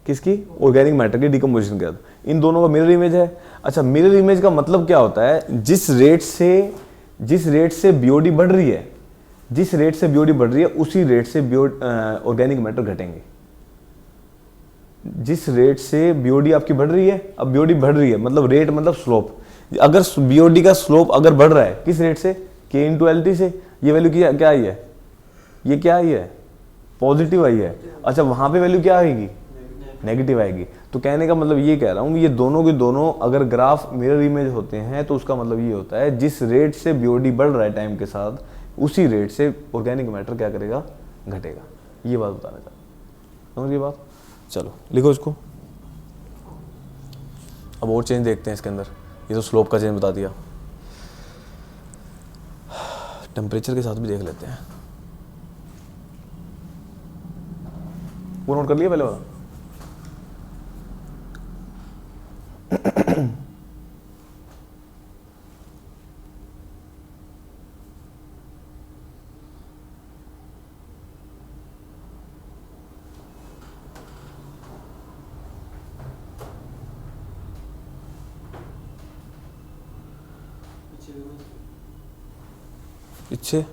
किसकी, ऑर्गेनिक मैटर की डिकम्पोजिशन के बाद, इन दोनों का मिरर इमेज है। अच्छा मिरर इमेज का मतलब क्या होता है, जिस रेट से बीओडी बढ़ रही है, जिस रेट से बीओडी बढ़ रही है उसी रेट से ऑर्गेनिक मैटर घटेंगे, जिस रेट से बीओडी आपकी बढ़ रही है, अब बीओडी बढ़ रही है मतलब रेट मतलब स्लोप, अगर बीओडी का स्लोप अगर बढ़ रहा है किस रेट से, K इंटू LT से, ये वैल्यू क्या आई है, ये क्या आई है, पॉजिटिव आई है। अच्छा वहां पे वैल्यू क्या आएगी, नेगेटिव आएगी। तो कहने का मतलब ये कह रहा हूँ, ये दोनों के दोनों अगर ग्राफ मिरर इमेज होते हैं तो उसका मतलब ये होता है जिस रेट से बीओडी बढ़ रहा है टाइम के साथ, उसी रेट से ऑर्गेनिक मैटर क्या करेगा, घटेगा। ये बात बताना चाहता हूँ, समझ ये बात। चलो लिखो इसको, अब और चेंज देखते हैं इसके अंदर। ये तो स्लोप का चेंज बता दिया, टेम्परेचर के साथ भी देख लेते हैं। वो नोट कर लिया पहले वाला, पीछे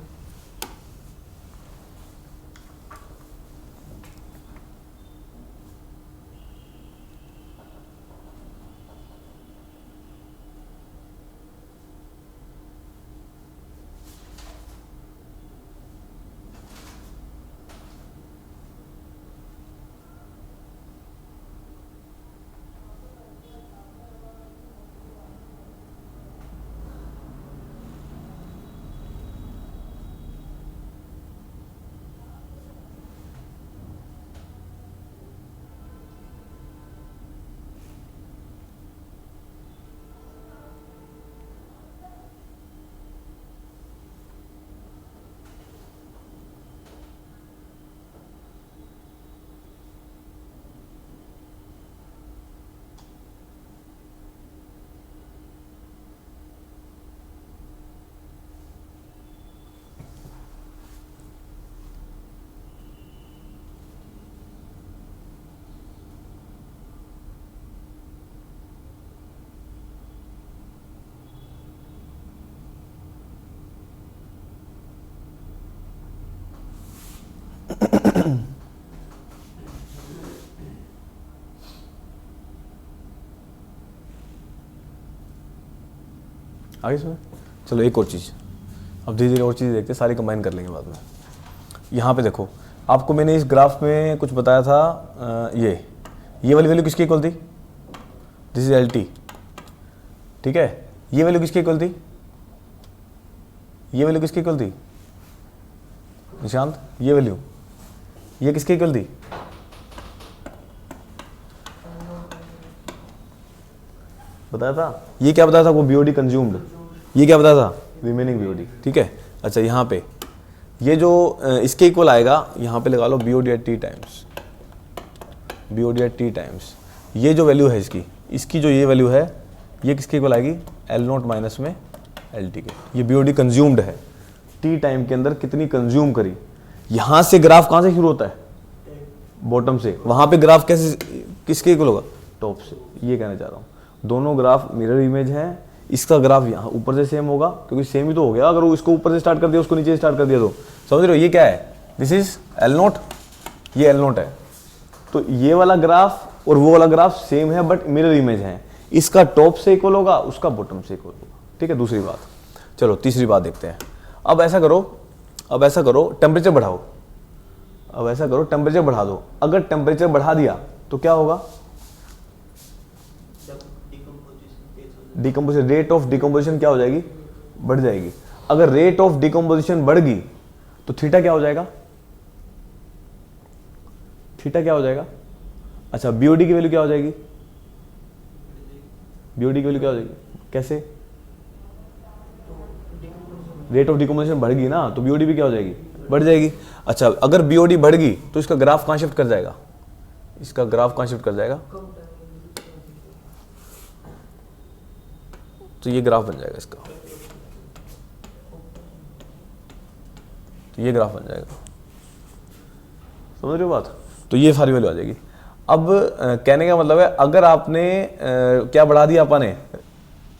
आगे इसमें चलो एक और चीज़, अब धीरे धीरे और चीज़ देखते हैं, सारी कंबाइन कर लेंगे बाद में। यहाँ पे देखो, आपको मैंने इस ग्राफ में कुछ बताया था, ये वाली वैल्यू किसकी इक्वल थी, दिस इज LT, ठीक है। ये वैल्यू किसकी इक्वल थी, ये वैल्यू किसकी इक्वल थी निशांत, ये वैल्यू ये किसकी इक्वल थी, बताया था, ये क्या बताया था वो BOD कंज्यूम्ड, ये क्या बताया था रिमेनिंग BOD, ठीक है। अच्छा यहाँ पे ये जो इसके इक्वल आएगा, यहाँ पे लगा लो BOD at T times, BOD at T times, ये जो वैल्यू है इसकी जो ये वैल्यू है, ये किसके इक्वल आएगी, L0 माइनस में LT के। ये BOD कंज्यूम्ड है, T टाइम के अंदर कितनी कंज्यूम करी। यहाँ से ग्राफ कहाँ से शुरू होता है, बॉटम से, वहाँ पे ग्राफ कैसे किसके इक्वल होगा, टॉप से। ये कहना चाह रहा हूँ, दोनों ग्राफ मिरर इमेज हैं, इसका ग्राफ यहाँ ऊपर से सेम होगा क्योंकि सेम ही तो हो गया, अगर वो इसको ऊपर से स्टार्ट कर दिया उसको नीचे से स्टार्ट कर दिया तो समझ रहे हो। ये क्या है, दिस इज L0, ये L0 है, तो ये वाला ग्राफ और वो वाला ग्राफ सेम है बट मिरर इमेज है, इसका टॉप से इक्वल होगा, उसका बॉटम से इक्वल होगा, ठीक है। दूसरी बात, चलो तीसरी बात देखते हैं। अब ऐसा करो टेम्परेचर बढ़ाओ, अब ऐसा करो टेम्परेचर बढ़ा दो, अगर टेम्परेचर बढ़ा दिया तो क्या होगा, डिकम्पोजिशन, रेट ऑफ डिकम्पोजिशन क्या हो जाएगी, बढ़ जाएगी। अगर रेट ऑफ डिकम्पोजिशन बढ़ गई तो थीटा क्या हो जाएगा, थीटा क्या हो जाएगा, अच्छा BOD की वैल्यू क्या हो जाएगी, BOD की वैल्यू क्या हो जाएगी, कैसे, रेट ऑफ डिकम्पोजिशन बढ़ गई ना तो BOD भी क्या हो जाएगी, बढ़ जाएगी। अच्छा अगर BOD बढ़ गई तो इसका ग्राफ कहां शिफ्ट कर जाएगा, इसका ग्राफ कहां शिफ्ट कर जाएगा, तो ये ग्राफ बन जाएगा इसका, तो ये ग्राफ बन जाएगा, समझ रहे हो बात। तो ये सारी वैल्यू आ जाएगी। अब कहने का मतलब है, अगर आपने क्या बढ़ा दिया अपने,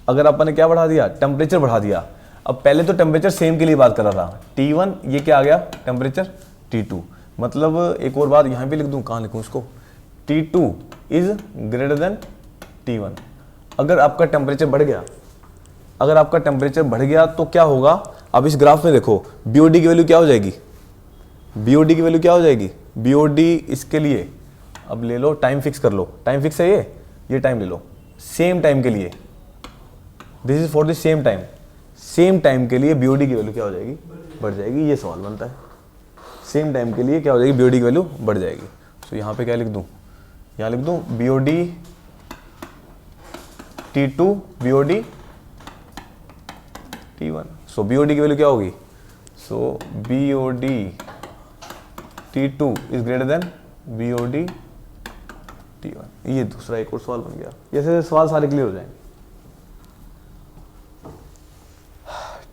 अगर अपन क्या बढ़ा दिया, टेम्परेचर बढ़ा दिया। अब पहले तो टेम्परेचर सेम के लिए बात कर रहा था, T1, ये क्या आ गया टेम्परेचर T2, मतलब एक और बात यहाँ पे लिख दूँ, कहाँ लिखूँ इसको, T2 is greater than T1। अगर आपका टेम्परेचर बढ़ गया, अगर आपका टेम्परेचर बढ़ गया तो क्या होगा, अब इस ग्राफ में देखो BOD की वैल्यू क्या हो जाएगी, BOD की वैल्यू क्या हो जाएगी, BOD इसके लिए अब ले लो, टाइम फिक्स कर लो, टाइम फिक्स है ये टाइम ले लो, सेम टाइम के लिए, this is for the same time, same time के लिए BOD की वैल्यू क्या हो जाएगी, बढ़ जाएगी। ये सवाल बनता है, सेम टाइम के लिए क्या हो जाएगी, BOD की वैल्यू बढ़ जाएगी। तो यहाँ पे क्या लिख दूँ, यहाँ लिख दूँ BOD T2 BOD T1, सो BOD की वैल्यू क्या होगी, सो BOD T2 is greater than BOD T1। ये दूसरा एक और सवाल बन गया, जैसे सवाल सारे क्लियर हो जाएंगे।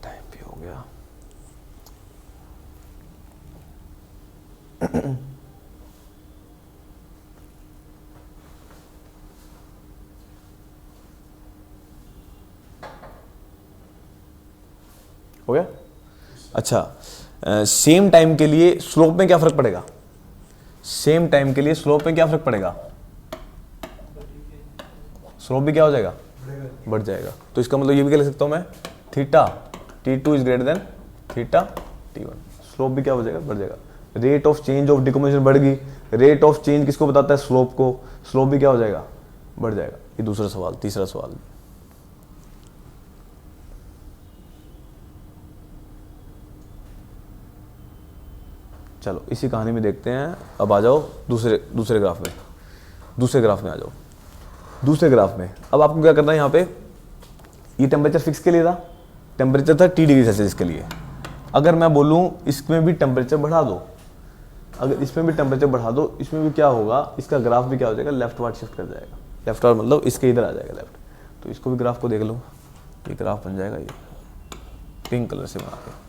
टाइम भी हो गया, हो गया। अच्छा सेम टाइम के लिए स्लोप में क्या फर्क पड़ेगा, सेम टाइम के लिए स्लोप में क्या फर्क पड़ेगा, स्लोप भी क्या हो जाएगा, बढ़ जाएगा। तो इसका मतलब ये भी क्या लिख सकता हूं मैं, theta T2 is greater than theta T1, slope भी क्या हो जाएगा, बढ़ जाएगा। Rate of change of decomposition बढ़ गई, रेट ऑफ चेंज किसको बताता है, स्लोप को, स्लोप भी क्या हो जाएगा, बढ़ जाएगा। ये दूसरा सवाल, तीसरा सवाल, चलो इसी कहानी में देखते हैं। अब आ जाओ दूसरे ग्राफ में, दूसरे ग्राफ में आ जाओ। दूसरे ग्राफ में अब आपको क्या करना है, यहाँ पे ये टेम्परेचर फिक्स के लिए था, टेम्परेचर था T डिग्री सेल्सियस के लिए। अगर मैं बोलूँ इसमें भी टेम्परेचर बढ़ा दो, अगर इसमें भी टेम्परेचर बढ़ा दो, इसमें भी क्या होगा, इसका ग्राफ भी क्या हो जाएगा, लेफ्ट वार्ड शिफ्ट कर जाएगा। लेफ्ट वार्ड मतलब इसके इधर आ जाएगा लेफ्ट। तो इसको भी ग्राफ को देख लो, ये ग्राफ बन जाएगा, ये पिंक कलर से बना के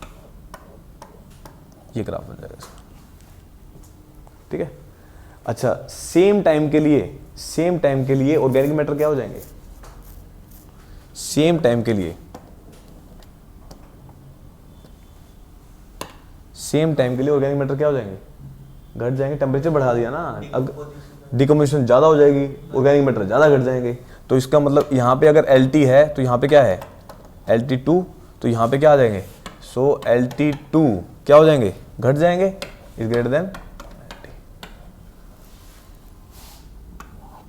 ये ग्राफ बन जाएगा इसका, ठीक है। अच्छा सेम टाइम के लिए ऑर्गेनिक मैटर क्या हो जाएंगे, सेम टाइम के लिए ऑर्गेनिक मैटर क्या हो जाएंगे, घट जाएंगे। टेम्परेचर बढ़ा दिया ना, अब डिकम्पोजिशन ज़्यादा हो जाएगी, ऑर्गेनिक मैटर ज़्यादा घट जाएंगे। तो इसका मतलब यहाँ पे अगर LT है तो यहाँ पे क्या है, LT2 तो यहाँ पे क्या आ जाएंगे, सो LT2 क्या हो जाएंगे, घट जाएंगे, इज ग्रेटर देन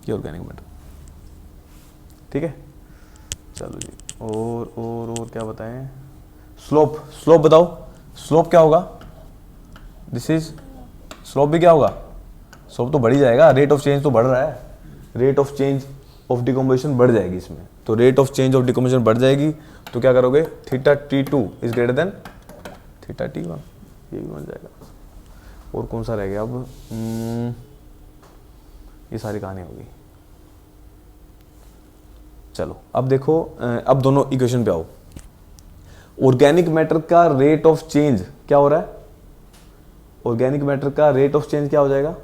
ये ऑर्गेनिक मैटर। ठीक है, चलो जी, और क्या बताएं, स्लोप बताओ, स्लोप क्या होगा, दिस इज स्लोप भी क्या होगा, स्लोप तो बढ़ ही जाएगा, रेट ऑफ चेंज तो बढ़ रहा है, rate of change of decomposition बढ़ जाएगी इसमें, तो rate of change of decomposition बढ़ जाएगी तो क्या करोगे, theta T2 is greater than theta T1, ये भी बन जाएगा। और कौन सा रह गया अब, ये सारी कहानी होगी। चलो अब देखो, अब दोनों इक्वेशन पे आओ। ऑर्गेनिक मैटर का रेट ऑफ चेंज क्या हो रहा है, ऑर्गेनिक मैटर का रेट ऑफ चेंज क्या हो जाएगा,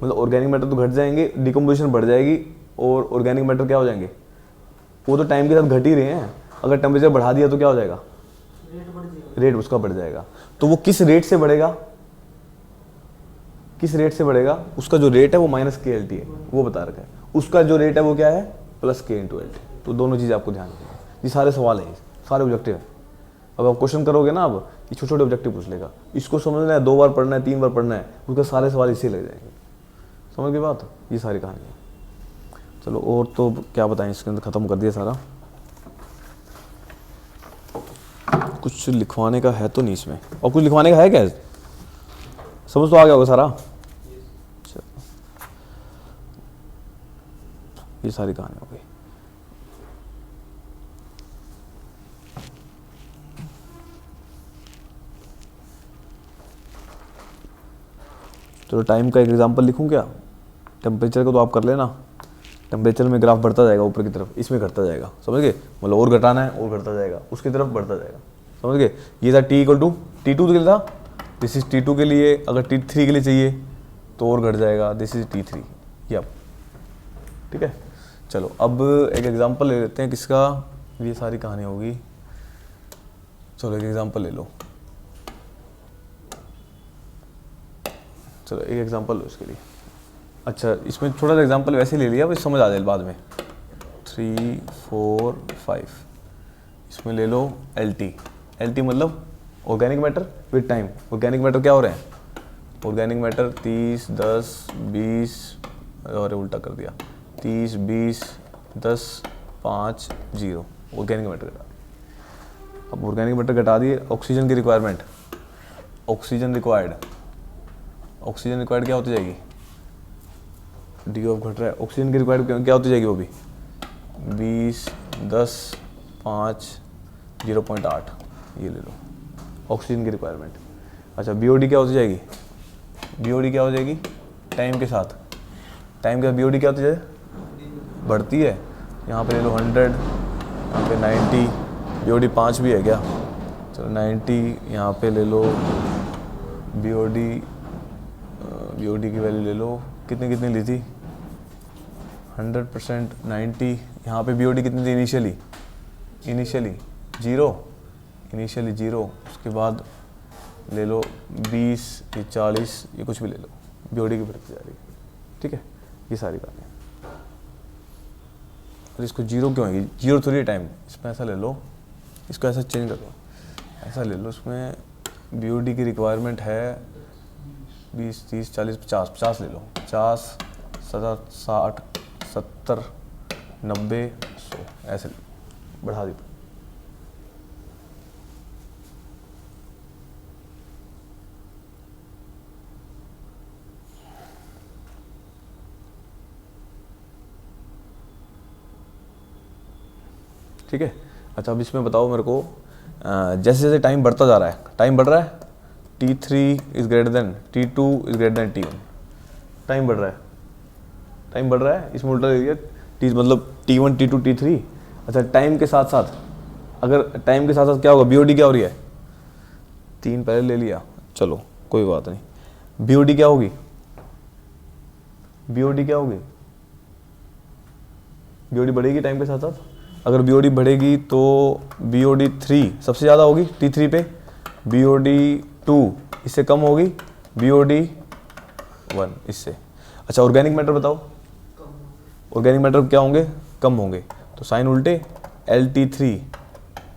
मतलब ऑर्गेनिक मैटर तो घट जाएंगे, डिकम्पोजिशन बढ़ जाएगी, और ऑर्गेनिक मैटर क्या हो जाएंगे, वो तो टाइम के साथ घट ही रहे हैं, अगर टेम्परेचर बढ़ा दिया तो क्या हो जाएगा, रेट उसका बढ़ जाएगा। तो वो किस रेट से बढ़ेगा, किस रेट से बढ़ेगा, उसका जो रेट है वो -KLT है, वो बता रखा है, उसका जो रेट है वो क्या है, +K/LT। तो दोनों चीज़ आपको ध्यान रखना है, ये सारे सवाल हैं, सारे ऑब्जेक्टिव है। अब आप क्वेश्चन करोगे ना, अब ये छोटे छोटे ऑब्जेक्टिव पूछ लेगा, इसको समझना है 2 बार पढ़ना है, 3 बार पढ़ना है, उसका सारे सवाल इससे लग जाएंगे। समझ गई बात, ये सारी कहानी है। चलो और तो क्या बताएं, इसके अंदर ख़त्म कर दिया सारा, कुछ लिखवाने का है तो नहीं इसमें, और कुछ लिखवाने का है क्या, समझ तो आ गया होगा सारा। चलो ये सारी कहानी हो गई। चलो टाइम का एक एग्जांपल लिखूं क्या, टेम्परेचर को तो आप कर लेना, टेम्परेचर में ग्राफ बढ़ता जाएगा ऊपर की तरफ, इसमें घटता जाएगा, समझ गए, मतलब और घटाना है और घटता जाएगा, उसकी तरफ बढ़ता जाएगा, समझ गए। ये था T = T2 के लिए था, दिस इज T2 के लिए, अगर T3 के लिए चाहिए तो और घट जाएगा, दिस इज T3, ये अब ठीक है। चलो अब एक एग्जांपल ले लेते हैं किसका, ये सारी कहानी होगी। चलो एक एग्जांपल ले लो, चलो एक एग्जांपल लो इसके लिए। अच्छा इसमें थोड़ा सा एग्जांपल वैसे ले लिया, बस समझ आ जाए बाद में। 3 4 5 इसमें ले लो LT मतलब organic matter with time. Organic matter क्या हो रहे हैं, ऑर्गेनिक मैटर 30 10 20 और उल्टा कर दिया, 30 20 10 5 0 ऑर्गेनिक मैटर घटा। अब ऑर्गेनिक मैटर घटा दिए, ऑक्सीजन की रिक्वायरमेंट, ऑक्सीजन रिक्वायर्ड क्या होती जाएगी, डी ऑफ घट रहा है, ऑक्सीजन की रिक्वायर्ड क्या होती जाएगी, वो भी 20 10 5 0.8 ये ले लो ऑक्सीजन की रिक्वायरमेंट। अच्छा BOD क्या होती जाएगी, BOD क्या हो जाएगी, टाइम के साथ BOD क्या होती जाए, बढ़ती है। यहाँ पे ले लो 100, यहाँ पे 90, BOD 5 भी है क्या, चलो 90 यहाँ पे ले लो, BOD की वैल्यू ले लो, कितनी ली थी 100%, 90, यहाँ पे BOD कितनी थी इनिशियली जीरो, उसके बाद ले लो 20 ये 40 ये कुछ भी ले लो, BOD की बढ़ती जा रही है, ठीक है। ये सारी बातें, और इसको जीरो क्यों है, जीरो थोड़ी टाइम, इसमें ऐसा ले लो, इसको ऐसा चेंज कर लो, ऐसा ले लो, इसमें BOD की रिक्वायरमेंट है 20 30 40 50 ले लो, 50 60 70 90 100 ऐसे बढ़ा दी। ठीक है। अच्छा अब इसमें बताओ मेरे को, जैसे जैसे टाइम बढ़ता जा रहा है, टाइम बढ़ रहा है, T3 is greater than T2 is greater than T1, time बढ़ रहा है, इसमें उल्टा ले लिया, T मतलब T1 T2 T3। अच्छा टाइम के साथ साथ, अगर टाइम के साथ साथ क्या होगा, BOD क्या हो रही है, 3 पहले ले लिया, चलो कोई बात नहीं, BOD क्या होगी, BOD बढ़ेगी टाइम के साथ साथ। अगर BOD बढ़ेगी तो BOD 3 सबसे ज़्यादा होगी T3 पे, BOD 2 इससे कम होगी, BOD 1 इससे। अच्छा ऑर्गेनिक मैटर बताओ, ऑर्गेनिक मैटर क्या होंगे, कम होंगे, तो साइन उल्टे LT3,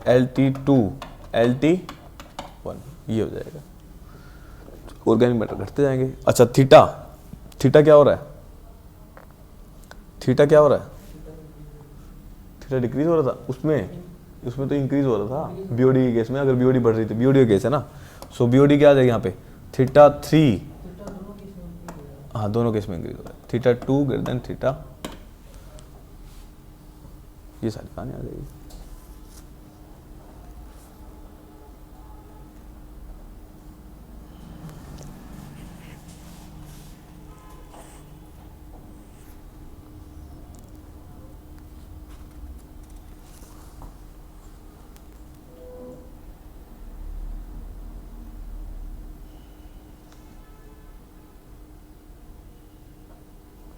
LT2, LT1, ये हो जाएगा। ऑर्गेनिक मैटर घटते जाएंगे। अच्छा थीटा, थीटा क्या हो रहा है? थीटा क्या हो रहा है? थीटा डिक्रीज हो रहा था उसमें तो इंक्रीज हो रहा था बीओडी के केस में। अगर बीओडी बढ़ रही थी, बीओडी का केस है ना, सो बीओडी क्या आ जाएगा यहाँ पे? थीटा 3, हाँ दोनों केस में इंक्रीज हो रहा है। थीटा 2 ग्रेटर देन थीटा, ये सारी कहानी आ जाएगी।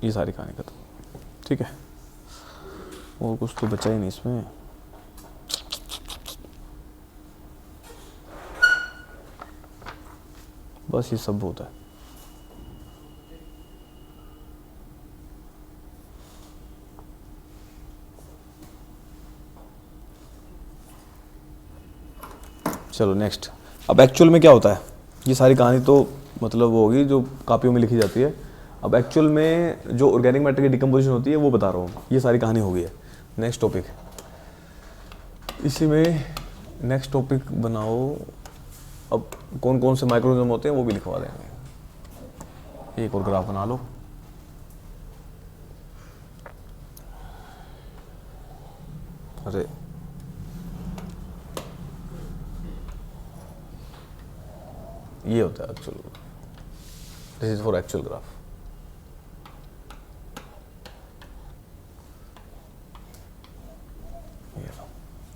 ये सारी कहानी खत्म, ठीक है। और कुछ तो बचा ही नहीं इसमें। बस ये सब होता है। चलो नेक्स्ट। अब एक्चुअल में क्या होता है? ये सारी कहानी तो मतलब वो होगी जो कापियों में लिखी जाती है। अब एक्चुअल में जो ऑर्गेनिक मैटर की डिकम्पोजिशन होती है वो बता रहा हूँ। ये सारी कहानी हो गई है। नेक्स्ट टॉपिक, इसी में नेक्स्ट टॉपिक बनाओ। अब कौन कौन से माइक्रोऑर्गेनिज्म होते हैं वो भी लिखवा देंगे। एक और ग्राफ बना लो। अरे ये होता है actual, this is for actual graph.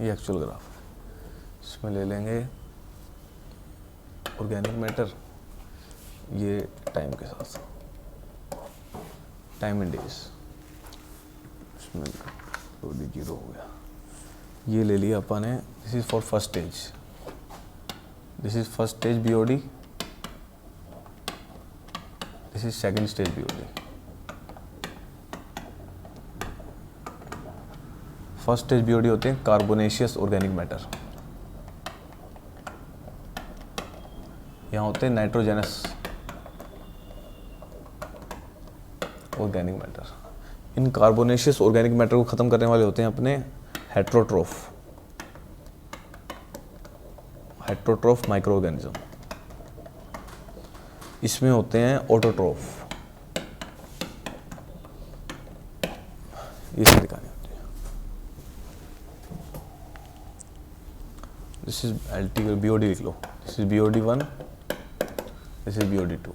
ये एक्चुअल ग्राफ है। इसमें ले लेंगे ऑर्गेनिक मैटर, ये टाइम के साथ, टाइम इन डेज, इसमें बीओडी 0 हो गया। ये ले लिया अपन ने, this is for first stage, this is first stage BOD, this is second stage BOD. First stage BOD होते हैं कार्बोनेशियस ऑर्गेनिक मैटर, यहाँ होते हैं नाइट्रोजेनस ऑर्गेनिक मैटर। इन कार्बोनेशियस ऑर्गेनिक मैटर को खत्म करने वाले होते हैं अपने हेट्रोट्रोफ, हेट्रोट्रोफ माइक्रो ऑर्गेनिज्म। इसमें होते हैं ऑटोट्रोफ। ये सारी कहानी होती है। दिस इज एलटी बीओडी लिख लो, this is BOD 1, this is BOD 2।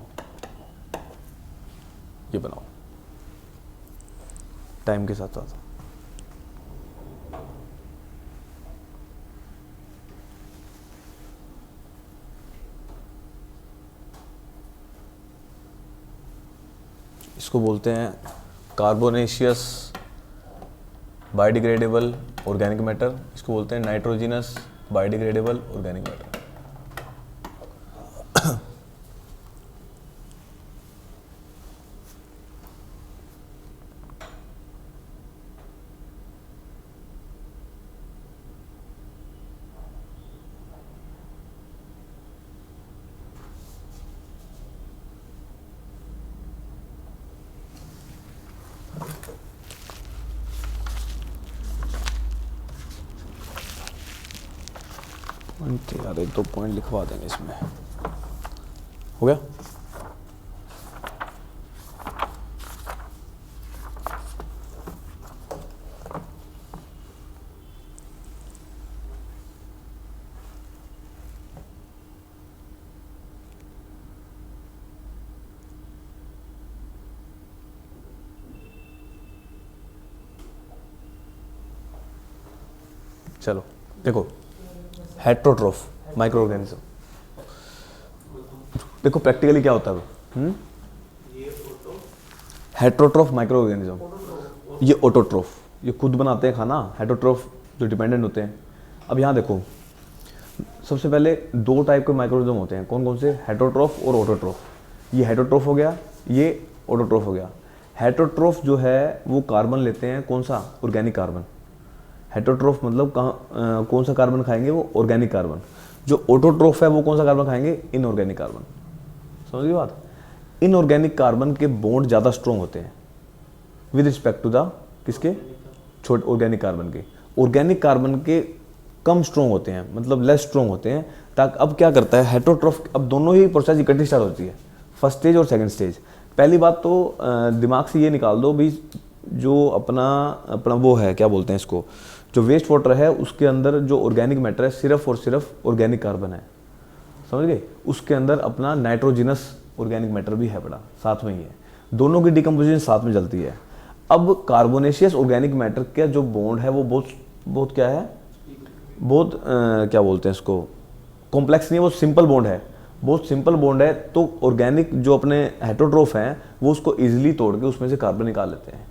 ये बनाओ टाइम के साथ साथ। इसको बोलते हैं कार्बोनेशियस बायोडिग्रेडेबल ऑर्गेनिक मैटर, इसको बोलते हैं नाइट्रोजिनस बायोडिग्रेडेबल ऑर्गेनिक मैटर। यार एक दो पॉइंट लिखवा देंगे इसमें, हो गया। चलो देखो, हेट्रोट्रोफ माइक्रो ऑर्गेनिज्म, देखो प्रैक्टिकली क्या होता है। हेट्रोट्रोफ माइक्रो ऑर्गेनिज्म, ये ऑटोट्रोफ, ये खुद बनाते हैं खाना। हेट्रोट्रोफ जो डिपेंडेंट होते हैं। अब यहाँ देखो, सबसे पहले दो टाइप के माइक्रोऑर्गेनिज्म होते हैं। कौन कौन से? हेट्रोट्रोफ और ऑटोट्रोफ। ये हेट्रोट्रोफ हो गया, ये ऑटोट्रोफ हो गया। हेट्रोट्रोफ जो है वो कार्बन लेते हैं, कौन सा? Organic carbon. हेटरोट्रोफ मतलब कहाँ कौन सा कार्बन खाएंगे, वो ऑर्गेनिक कार्बन। जो ऑटोट्रोफ है वो कौन सा कार्बन खाएंगे, इनऑर्गेनिक कार्बन। समझ गई बात। इनऑर्गेनिक कार्बन के बॉन्ड ज़्यादा स्ट्रॉन्ग होते हैं विद रिस्पेक्ट टू द किसके, छोटे ऑर्गेनिक कार्बन के। ऑर्गेनिक कार्बन के कम स्ट्रॉन्ग होते हैं, मतलब लेस स्ट्रॉन्ग होते हैं। ताकि अब क्या करता है हेटरोट्रोफ, अब दोनों ही प्रोसेस इकट्ठी स्टार्ट होती है, फर्स्ट स्टेज और सेकंड स्टेज। पहली बात तो दिमाग से ये निकाल दो भी, जो अपना अपना वो है क्या बोलते हैं इसको, जो वेस्ट वाटर है उसके अंदर जो ऑर्गेनिक मैटर है सिर्फ और सिर्फ ऑर्गेनिक कार्बन है, समझ गए। उसके अंदर अपना नाइट्रोजिनस ऑर्गेनिक मैटर भी है बड़ा, साथ में ही है, दोनों की डिकम्पोजिशन साथ में चलती है। अब कार्बोनेशियस ऑर्गेनिक मैटर का जो बॉन्ड है वो बहुत क्या है, बहुत क्या बोलते हैं इसको, कॉम्प्लेक्स नहीं है, वो सिंपल बॉन्ड है, बहुत सिंपल बॉन्ड है। तो ऑर्गेनिक जो अपने हेटरोट्रोफ हैं वो उसको इजीली तोड़ के उसमें से कार्बन निकाल लेते हैं।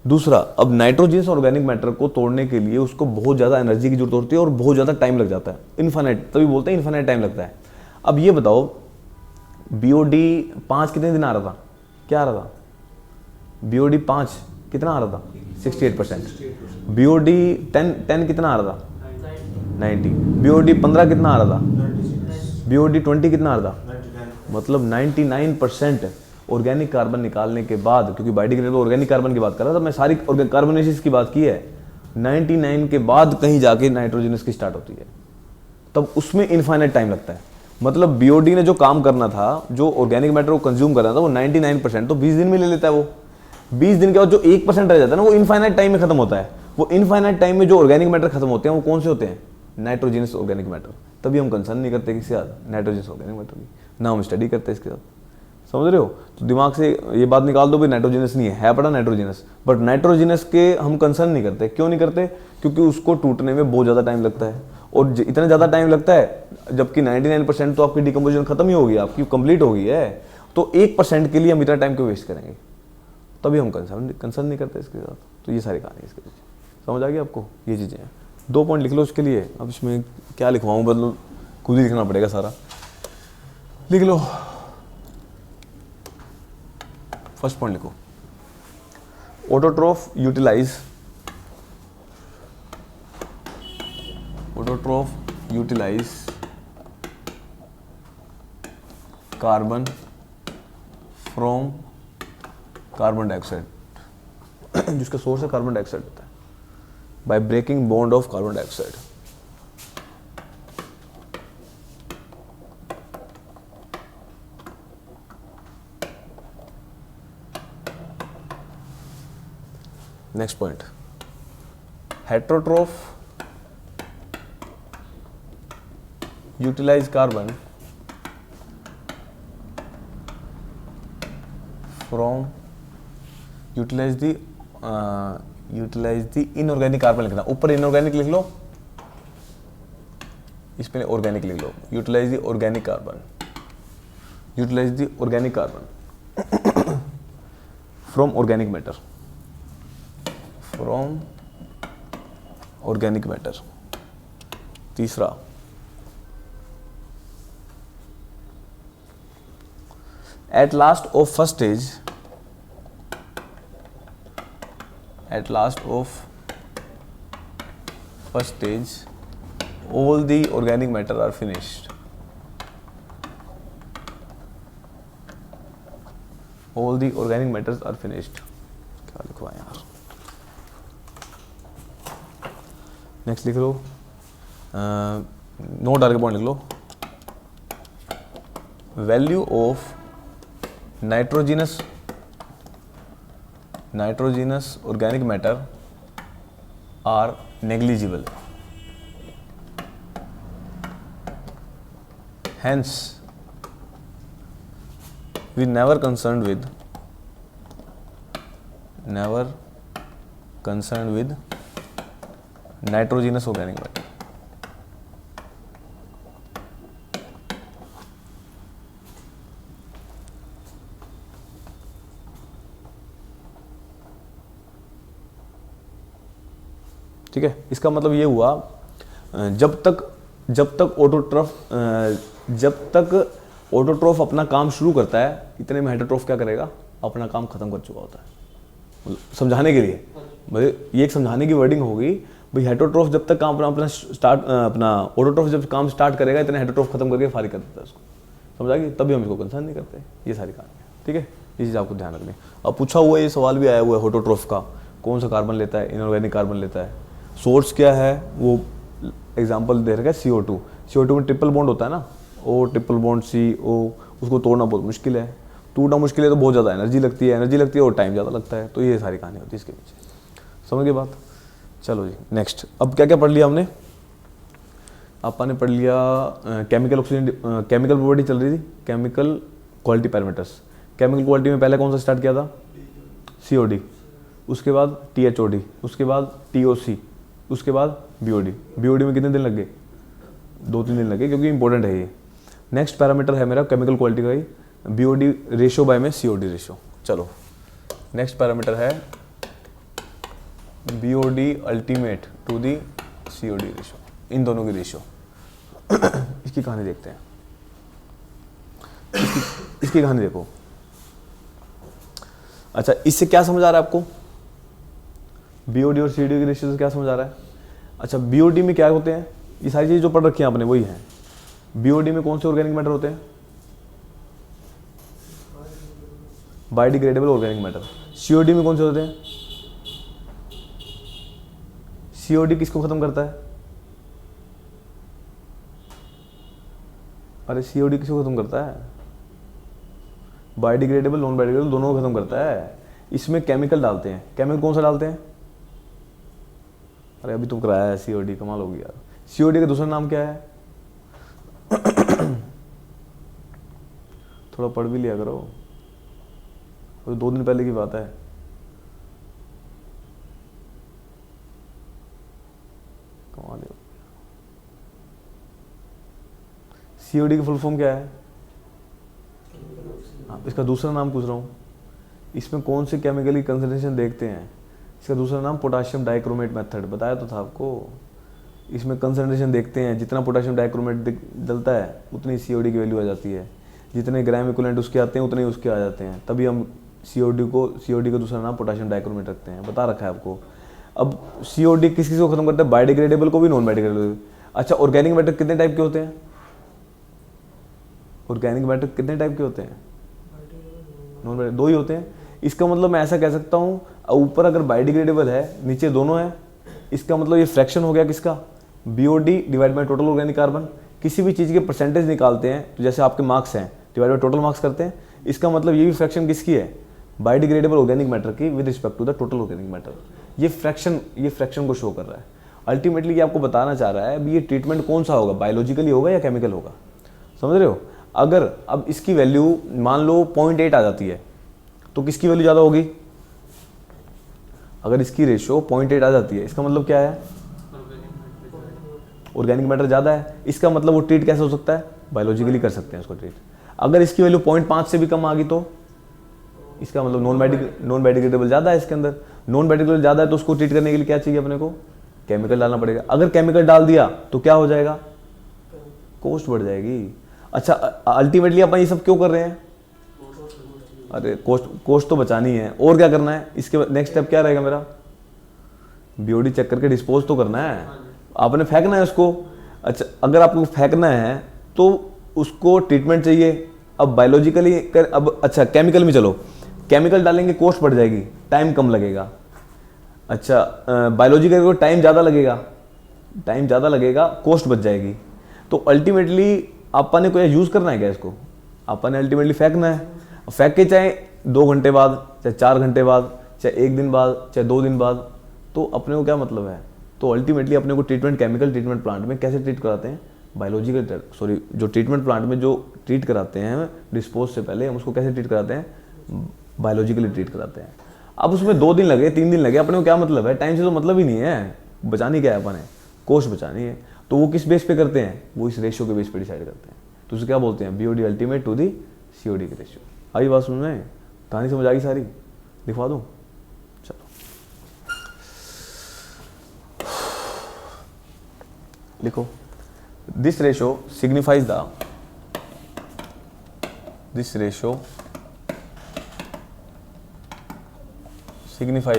दूसरा, अब नाइट्रोजनस ऑर्गेनिक मैटर को तोड़ने के लिए उसको बहुत ज़्यादा एनर्जी की जरूरत होती है और बहुत ज़्यादा टाइम लग जाता है, इन्फाइनाइट, तभी बोलते हैं इन्फाइनाइट टाइम लगता है। अब ये बताओ BOD 5 कितने दिन आ रहा था, क्या आ रहा था, BOD 5 कितना आ रहा था, 68%। BOD 10 कितना आ रहा था, 90। BOD 15 कितना आ रहा था, BOD 20 कितना आ रहा था, मतलब 99% ऑर्गेनिक कार्बन निकालने के बाद, क्योंकि बायोडिग्रेडेबल ऑर्गेनिक कार्बन की बात कर रहा था मैं, सारी कार्बोनेशियस की बात की है, 99 के बाद कहीं जाके नाइट्रोजनस की स्टार्ट होती है, तब उसमें इनफाइनाइट टाइम लगता है। मतलब BOD ने जो काम करना था, जो ऑर्गेनिक मैटर को कंज्यूम करना था, वो 99% तो 20 दिन में ले लेता है। वो 20 दिन के बाद जो 1% रह जाता है ना, वो इनफाइनाइट टाइम में खत्म होता है। वो इनफाइनाइट टाइम में जो ऑर्गेनिक मैटर खत्म होते हैं वो कौन से होते हैं, नाइट्रोजनस ऑर्गेनिक मैटर। तभी हम कंसर्न नहीं करते किसी साथ नाइट्रोजनस ऑर्गेनिक मैटर की, ना हम स्टडी करते इसके साथ, समझ रहे हो। तो दिमाग से ये बात निकाल दो भी नाइट्रोजनस नहीं है बड़ा नाइट्रोजनस, बट नाइट्रोजनस के हम कंसर्न नहीं करते। क्यों नहीं करते, क्योंकि उसको टूटने में बहुत ज़्यादा टाइम लगता है, और इतना ज़्यादा टाइम लगता है, जबकि 99% तो आपकी डिकम्पोजिशन खत्म ही होगी, आपकी कंप्लीट हो गई है, तो 1% के लिए हम इतना टाइम क्यों वेस्ट करेंगे, तभी हम कंसर्न नहीं करते इसके साथ। तो ये सारी कहानी इसके पीछे, समझ आ गई आपको, ये चीज़ें हैं। 2 पॉइंट लिख लो उसके लिए। अब इसमें क्या लिखवाऊँ, मतलब खुद ही लिखना पड़ेगा सारा, लिख लो। फर्स्ट पॉइंट लिखो, autotroph utilise carbon from carbon dioxide, जिसका सोर्स है कार्बन डाइऑक्साइड होता है, by breaking bond of carbon dioxide. Next point, heterotroph utilise carbon from utilise the inorganic carbon लिखना, ऊपर इनऑर्गेनिक लिख लो, इस पे ऑर्गेनिक लिख लो। Utilise the organic carbon from organic matter, तीसरा, at last of first stage, all the organic matter are finished. क्या लिखवा यार, नेक्स्ट लिख लो, नोट डाल के पॉइंट लिख लो, value of nitrogenous organic matter are negligible, hence we never concerned with nitrogenous organic matter. ठीक है, इसका मतलब ये हुआ जब तक ऑटोट्रोफ अपना काम शुरू करता है, इतने में हेटरोट्रोफ क्या करेगा, अपना काम खत्म कर चुका होता है। समझाने के लिए, ये एक समझाने की वर्डिंग होगी, भाई हेटरोट्रोफ जब तक काम अपना स्टार्ट अपना ऑटोट्रोफ जब काम स्टार्ट करेगा इतने हेटरोट्रोफ खत्म करके फारिग कर देता है उसको, समझ आ गई, तभी हम इसको कंसर्न नहीं करते। ये सारी कहानी है, ठीक है, ये चीज़ आपको ध्यान रखनी है। अब पूछा हुआ ये सवाल भी आया हुआ है ऑटोट्रोफ का, कौन सा कार्बन लेता है, इनऑर्गेनिक कार्बन लेता है, सोर्स क्या है, वो एग्जाम्पल दे रखा है CO2। CO2 में ट्रिपल बॉन्ड होता है ना, O ट्रिपल बॉन्ड CO, उसको तोड़ना बहुत मुश्किल है, टूटना मुश्किल है, तो बहुत ज़्यादा एनर्जी लगती है और टाइम ज़्यादा लगता है, तो ये सारी कहानी होती है इसके पीछे, समझ गए बात। चलो जी नेक्स्ट, अब क्या क्या पढ़ लिया हमने, आपने पढ़ लिया केमिकल ऑक्सीजन, केमिकल प्रॉपर्टी चल रही थी, chemical quality parameters. Chemical quality में पहले कौन सा स्टार्ट किया था, COD, उसके बाद THOD, उसके बाद TOC, उसके बाद BOD। BOD में कितने दिन लग गए, 2-3 दिन लगे, क्योंकि इंपॉर्टेंट है ये। नेक्स्ट पैरामीटर है मेरा केमिकल क्वालिटी का ही BOD रेशियो बाय में COD रेशियो। चलो नेक्स्ट पैरामीटर है BOD ultimate to the COD ratio, इन दोनों की रेशियो। इसकी कहानी देखते हैं, इसकी कहानी देखो। अच्छा, इससे क्या समझ आ रहा है आपको, BOD और COD की रेशियो से क्या समझ आ रहा है। अच्छा, BOD में क्या होते हैं, ये सारी चीज़ जो पढ़ रखी हैं आपने वही है। BOD में कौन से ऑर्गेनिक मैटर होते हैं, बायोडिग्रेडेबल ऑर्गेनिक मैटर। COD में कौन से होते हैं, COD किसको खत्म करता है, अरे COD किसको खत्म करता है, बायोडिग्रेडेबल नॉन बायोडिग्रेडेबल दोनों को खत्म करता है। इसमें केमिकल डालते हैं, केमिकल कौन सा डालते हैं, अरे अभी तुम कराया है COD, कमाल होगी यार। COD का दूसरा नाम क्या है, थोड़ा पढ़ भी लिया करो, तो 2 दिन पहले की बात है। कमाल है। COD की फुल फॉर्म क्या है, इसका दूसरा नाम पूछ रहा हूँ। इसमें कौन से केमिकल की कंसंट्रेशन देखते हैं, इसका दूसरा नाम पोटाशियम डाइक्रोमेट मेथड, बताया तो था आपको। इसमें कंसंट्रेशन देखते हैं, जितना पोटाशियम डाइक्रोमेट डलता है उतनी COD की वैल्यू आ जाती है, जितने ग्राम इक्विवेलेंट उसके आते हैं उतने ही उसके आ जाते हैं, तभी हम COD का दूसरा नाम पोटाशियम डाइक्रोमेट रखते हैं, बता रखा है आपको। अब COD किस किस को खत्म करता है, बायोडिग्रेडेबल को भी, नॉन बायोडिग्रेडेबल। अच्छा, ऑर्गेनिक मैटर कितने टाइप के होते हैं, ऑर्गेनिक मैटर कितने टाइप के होते हैं, नॉन बायोडिग्रेडेबल 2 ही होते हैं। इसका मतलब मैं ऐसा कह सकता हूँ, ऊपर अगर बायोडिग्रेडेबल है, नीचे दोनों है, इसका मतलब ये फ्रैक्शन हो गया किसका, BOD divide by total organic carbon. किसी भी चीज़ के परसेंटेज निकालते हैं, तो जैसे आपके मार्क्स हैं डिवाइड बाय टोटल मार्क्स करते हैं, इसका मतलब ये भी फ्रैक्शन किसकी है, बायोडिग्रेडेबल ऑर्गेनिक मैटर की with respect to the total organic matter. ये फ्रैक्शन को शो कर रहा है। अल्टीमेटली ये आपको बताना चाह रहा है अभी ये ट्रीटमेंट कौन सा होगा, बायोलॉजिकली होगा या केमिकल होगा, समझ रहे हो। अगर अब इसकी वैल्यू मान लो 0.8 आ जाती है, तो किसकी वैल्यू ज़्यादा होगी, अगर इसकी रेशियो 0.8 आ जाती है, इसका मतलब क्या है, ऑर्गेनिक मैटर ज़्यादा है। इसका मतलब वो ट्रीट कैसे हो सकता है, बायोलॉजिकली कर सकते हैं उसको ट्रीट। अगर इसकी वैल्यू 0.5 से भी कम आ गई, तो इसका मतलब नॉन बायोडिग्रेडेबल ज़्यादा है इसके अंदर। नॉन बायोडिग्रेडेबल ज़्यादा है तो उसको ट्रीट करने के लिए क्या चाहिए अपने को, केमिकल डालना पड़ेगा। अगर केमिकल डाल दिया तो क्या हो जाएगा, कॉस्ट बढ़ जाएगी। अच्छा, अल्टीमेटली अपन ये सब क्यों कर रहे हैं, अरे कॉस्ट तो बचानी है, और क्या करना है। इसके नेक्स्ट स्टेप क्या रहेगा मेरा, BOD चेक करके डिस्पोज तो करना है, आपने फेंकना है उसको। अच्छा, अगर आपको फेंकना है तो उसको ट्रीटमेंट चाहिए। अब बायोलॉजिकली अब अच्छा केमिकल में चलो, केमिकल डालेंगे कॉस्ट बढ़ जाएगी, टाइम कम लगेगा। अच्छा, बायोलॉजिकल को टाइम ज़्यादा लगेगा, कॉस्ट बच जाएगी। तो अल्टीमेटली आपने को यूज़ करना है क्या इसको, आपने अल्टीमेटली फेंकना है। फेंक के चाहे 2 घंटे बाद, चाहे 4 घंटे बाद, चाहे 1 दिन बाद, चाहे 2 दिन बाद, तो अपने को क्या मतलब है। तो अल्टीमेटली अपने को केमिकल ट्रीटमेंट प्लांट में कैसे ट्रीट कराते हैं, जो ट्रीटमेंट प्लांट में जो ट्रीट कराते हैं डिस्पोज से पहले, हम उसको कैसे ट्रीट कराते हैं, बायोलॉजिकली ट्रीट कराते हैं। अब उसमें 2 दिन लगे, 3 दिन लगे, अपने को क्या मतलब है, टाइम से तो मतलब ही नहीं है, बचानी क्या है अपने, कॉस्ट बचानी है। तो वो किस बेस पे करते हैं, वो इस रेशियो के बेस पे डिसाइड करते हैं। तो उसे क्या बोलते हैं, BOD ultimate to the COD की रेशियो। आई बात सुन रहे हैं, कहानी समझ आ गई सारी, लिखवा दूँ, चलो लिखो। This ratio signifies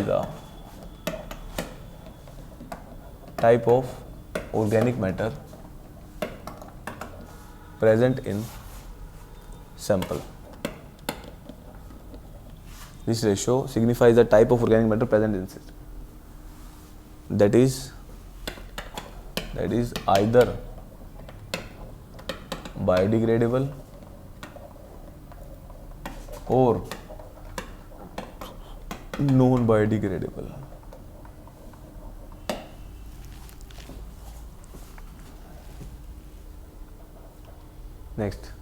the type of organic matter present in sample. This ratio signifies the type of organic matter present in system. That is either biodegradable or non-biodegradable. Next,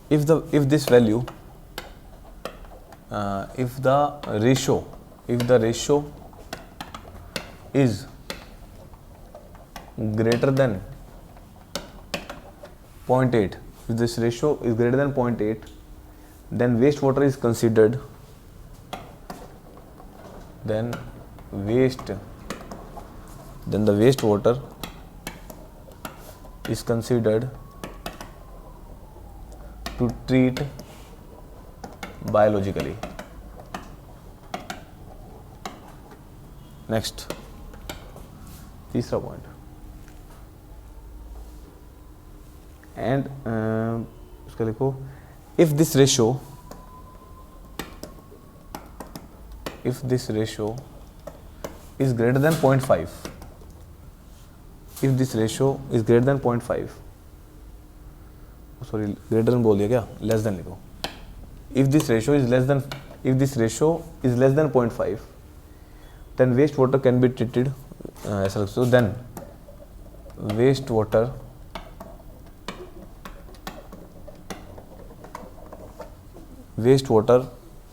if the ratio is greater than 0.8, if this ratio is greater than 0.8, then wastewater is considered, then the wastewater is considered to treat biologically. Next, तीसरा point, and उसका लिखो, if this ratio is greater than 0.5, if this ratio is greater than 0.5, sorry, greater than बोल दिया क्या, less than लिखो. If this ratio is less than 0.5, then wastewater can be treated ऐसा लगता है, then wastewater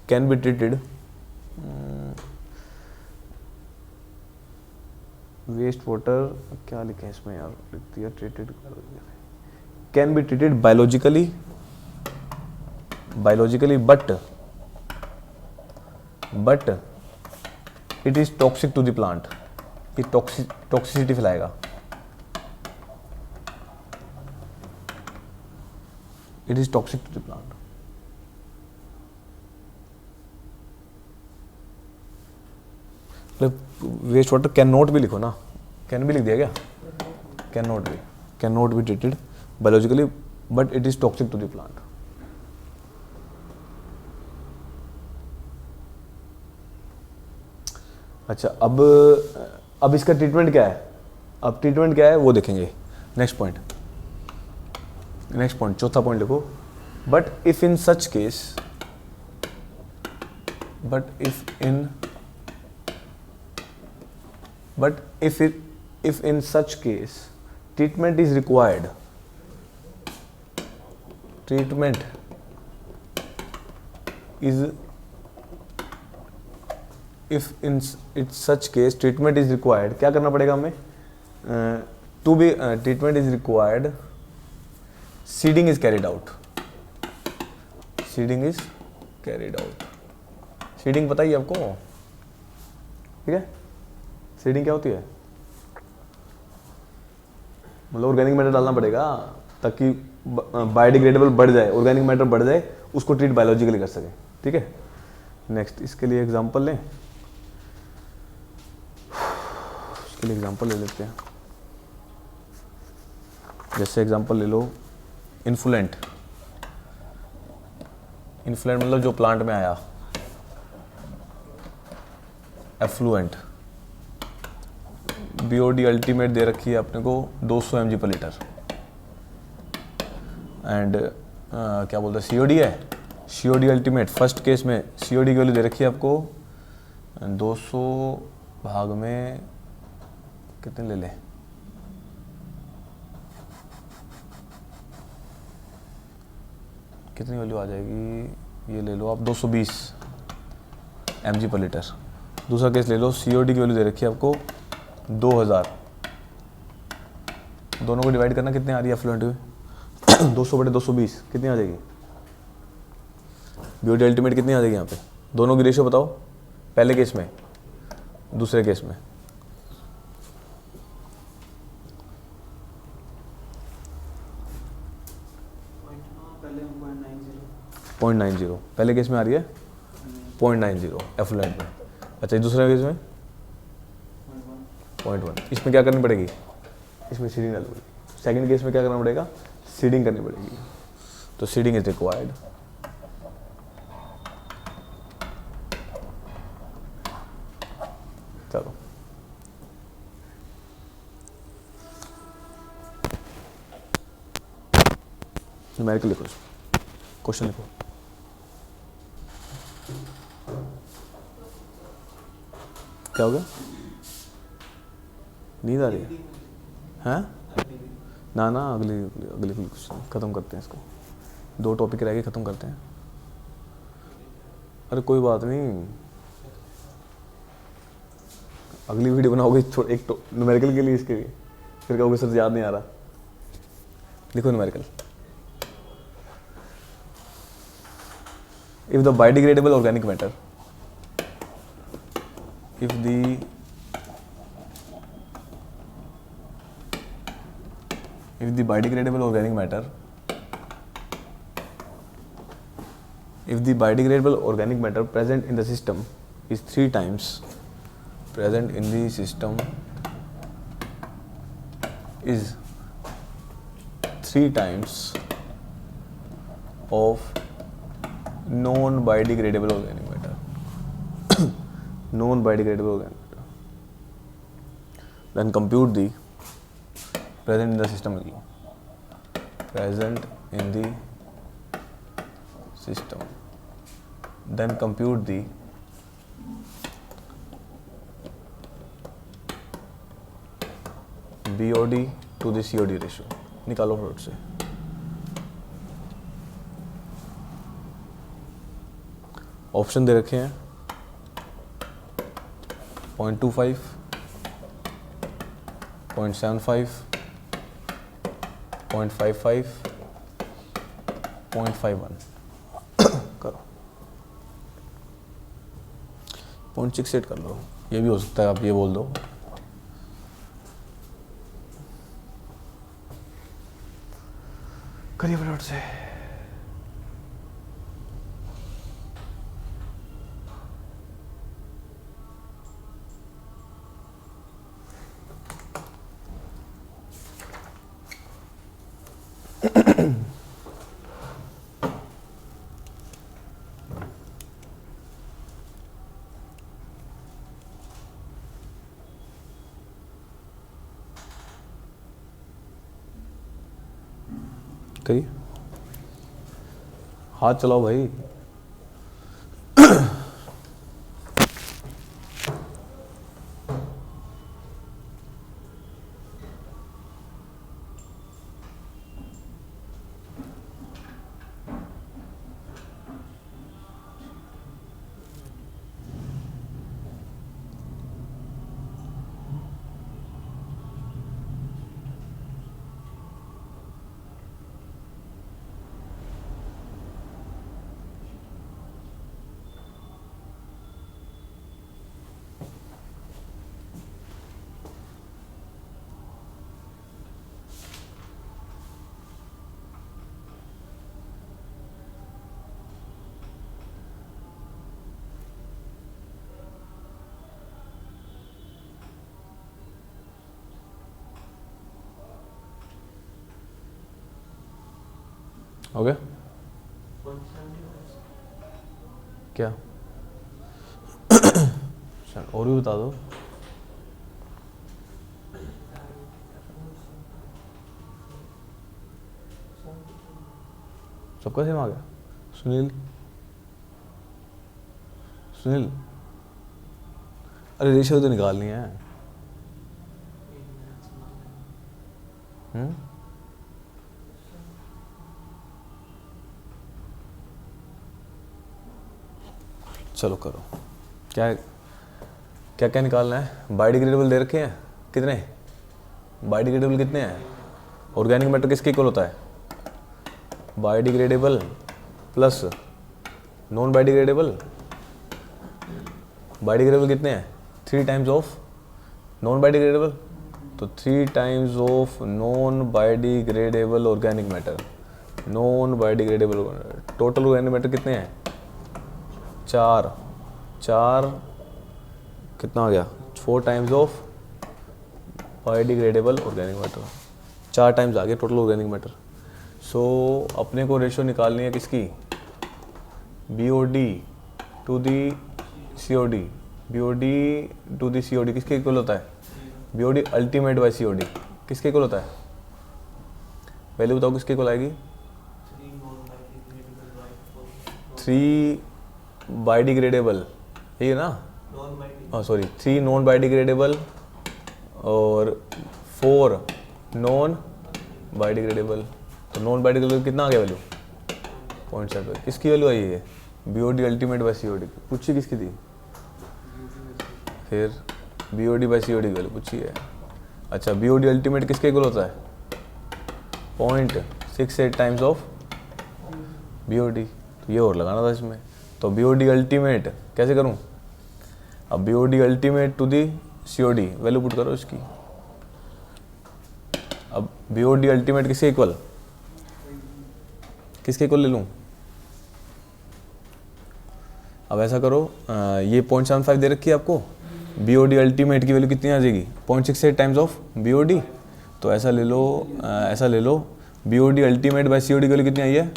can be treated wastewater क्या लिखा है इसमें यार, लिख दिया treated, can be treated biologically, but it is toxic to the plant. ये toxicity फैलाएगा. It is toxic to the plant. मतलब वेस्ट वाटर कैन नॉट भी लिखो ना, कैन भी लिख दिया क्या, cannot be treated biologically but it is toxic to the plant. अच्छा, अब इसका ट्रीटमेंट क्या है, वो देखेंगे. नेक्स्ट पॉइंट, चौथा पॉइंट लिखो. बट इफ इन सच केस treatment is required, क्या करना पड़ेगा हमें, treatment is required, seeding is carried out. Seeding पता ही है आपको, ठीक है. सीडिंग क्या होती है, मतलब ऑर्गेनिक मैटर डालना पड़ेगा ताकि बायोडिग्रेडेबल बढ़ जाए, ऑर्गेनिक मैटर बढ़ जाए, उसको ट्रीट बायोलॉजिकली कर सके. ठीक है. नेक्स्ट, इसके लिए एग्जांपल ले लेते हैं. जैसे एग्जांपल ले लो, इन्फ्लुएंट मतलब जो प्लांट में आया. एफ्लुएंट, BOD अल्टीमेट दे रखी है अपने को 200 mg पर लीटर. एंड क्या बोलते हैं, COD है, COD अल्टीमेट. फर्स्ट केस में COD की वैल्यू दे रखी है आपको 200 भाग में कितने ले लें, कितनी वैल्यू आ जाएगी, ये ले लो आप 220 mg पर लीटर. दूसरा केस ले लो, COD की वैल्यू दे रखी है आपको 2000. दोनों को डिवाइड करना, कितने आ रही है एफ्लुएंट में 200/220 कितनी आ जाएगी, BOD अल्टीमेट कितनी आ जाएगी यहाँ पे. दोनों की रेशियो बताओ, पहले केस में, दूसरे केस में. पॉइंट 90 पहले केस में आ रही है 0.90 एफ्लुएंट में. अच्छा, दूसरे केस में 0.1। इसमें क्या करनी पड़ेगी, इसमें सीडिंग डालनी पड़ेगी। सेकंड केस में क्या करना पड़ेगा, सीडिंग करनी पड़ेगी। तो सीडिंग इज रिक्वायर्ड। चलो न्यूमेरिकल लिखो, क्वेश्चन लिखो। क्या हो गया, नींद आ रही है? हैं ना ना, अगली अगली क्वेश्चन ख़त्म करते हैं इसको, 2 टॉपिक रह गए, ख़त्म करते हैं। अरे कोई बात नहीं, अगली वीडियो बनाओगे एक न्यूमेरिकल के लिए, इसके लिए फिर कहोगे सर याद नहीं आ रहा। लिखो numerical. If the biodegradable organic matter, if the biodegradable organic matter, if the biodegradable organic matter present in the system is 3 times present in the system is 3 times of non biodegradable organic matter, non biodegradable organic matter, then compute the present in the system, present in the system, then compute the BOD to the COD ratio। निकालो float से। Option दे रखे हैं 0.25, 0.75, 0.55, 0.51 करो। 0.68 कर लो, ये भी हो सकता है, आप ये बोल दो। करिए फटाफट से। करिए, हाथ चलाओ भाई। हो गया क्या? चल और भी बता दो। सबका सेम आ गया। सुनील, सुनील, अरे रेशियो तो निकालनी है। चलो करो। क्या क्या क्या निकालना है? बायोडिग्रेडेबल दे रखे हैं कितने? बायोडिग्रेडेबल कितने हैं? ऑर्गेनिक मैटर किसके इक्वल होता है? Biodegradable plus non biodegradable. Biodegradable कितने हैं? 3 टाइम्स ऑफ नॉन बायोडिग्रेडेबल। तो 3 times of non biodegradable organic matter. Non biodegradable total organic matter कितने हैं? 4 कितना आ गया? 4 times of biodegradable organic matter, 4 times आ गए टोटल ऑर्गेनिक मैटर। सो अपने को रेशियो निकालनी है किसकी, BOD to the COD, BOD to the COD किसके इक्वल होता है, BOD अल्टीमेट बाय COD किसके इक्वल होता है, वैल्यू बताओ किसके इक्वल आएगी, 3 बायोडिग्रेडेबल, यही है ना, सॉरी 3 नॉन बायोडिग्रेडेबल और 4 नॉन बायोडिग्रेडेबल। तो नॉन बायोडिग्रेडेबल कितना आ गया वैल्यू, 0.7। किसकी वैल्यू आई है, BOD अल्टीमेट बाय COD की, पूछी किसकी थी, फिर BOD बाय COD की वैल्यू पूछी है। अच्छा BOD अल्टीमेट किसके इक्वल होता है, 0.68 टाइम्स ऑफ BOD, तो ये और लगाना था इसमें। तो BOD अल्टीमेट कैसे करूं, अब BOD ultimate to the COD value put करो इसकी। अब BOD अल्टीमेट किसके इक्वल, किसके इक्वल ले लूं, अब ऐसा करो, ये 0.75 दे रखी है आपको, BOD अल्टीमेट की वैल्यू कितनी आ जाएगी, 0.68 टाइम्स ऑफ BOD। तो ऐसा ले लो BOD अल्टीमेट बाय COD की वैल्यू कितनी आई है,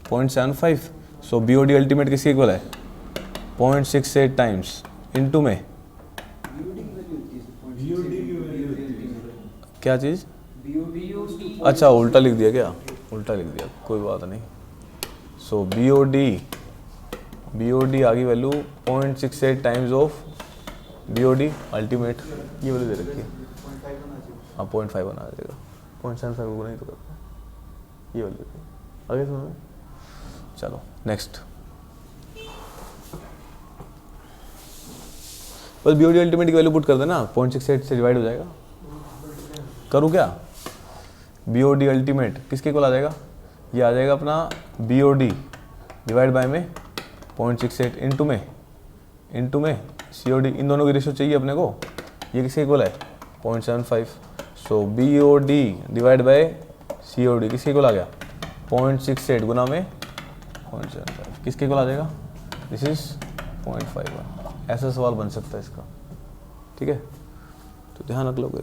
0.75। सो BOD अल्टीमेट किसके इक्वल है, 0.68 टाइम्स इनटू में क्या चीज़, अच्छा उल्टा लिख दिया क्या, उल्टा लिख दिया, कोई बात नहीं। सो BOD आ गई value 0.68 times of BOD ultimate, ये वैल्यू दे रखी है, हाँ 0.5 बना देगा, 0.75 को नहीं तो करता, ये वैल्यू आगे समझ में। चलो नेक्स्ट, बस BOD अल्टीमेट की वैल्यू पुट कर देना, 0.68 से डिवाइड हो जाएगा। करूँ क्या, BOD अल्टीमेट किसके इक्वल आ जाएगा, ये आ जाएगा अपना BOD डिवाइड बाय में 0.68 इनटू में COD, इन दोनों की रेशियो चाहिए अपने को, ये किसके इक्वल है 0.75। सो BOD डिवाइड बाय COD किसके इक्वल आ गया 0.68 गुना में 0.75 किसके इक्वल आ जाएगा, दिस इज 0.51। ऐसा सवाल बन सकता है इसका, ठीक है, तो ध्यान रख लोगे।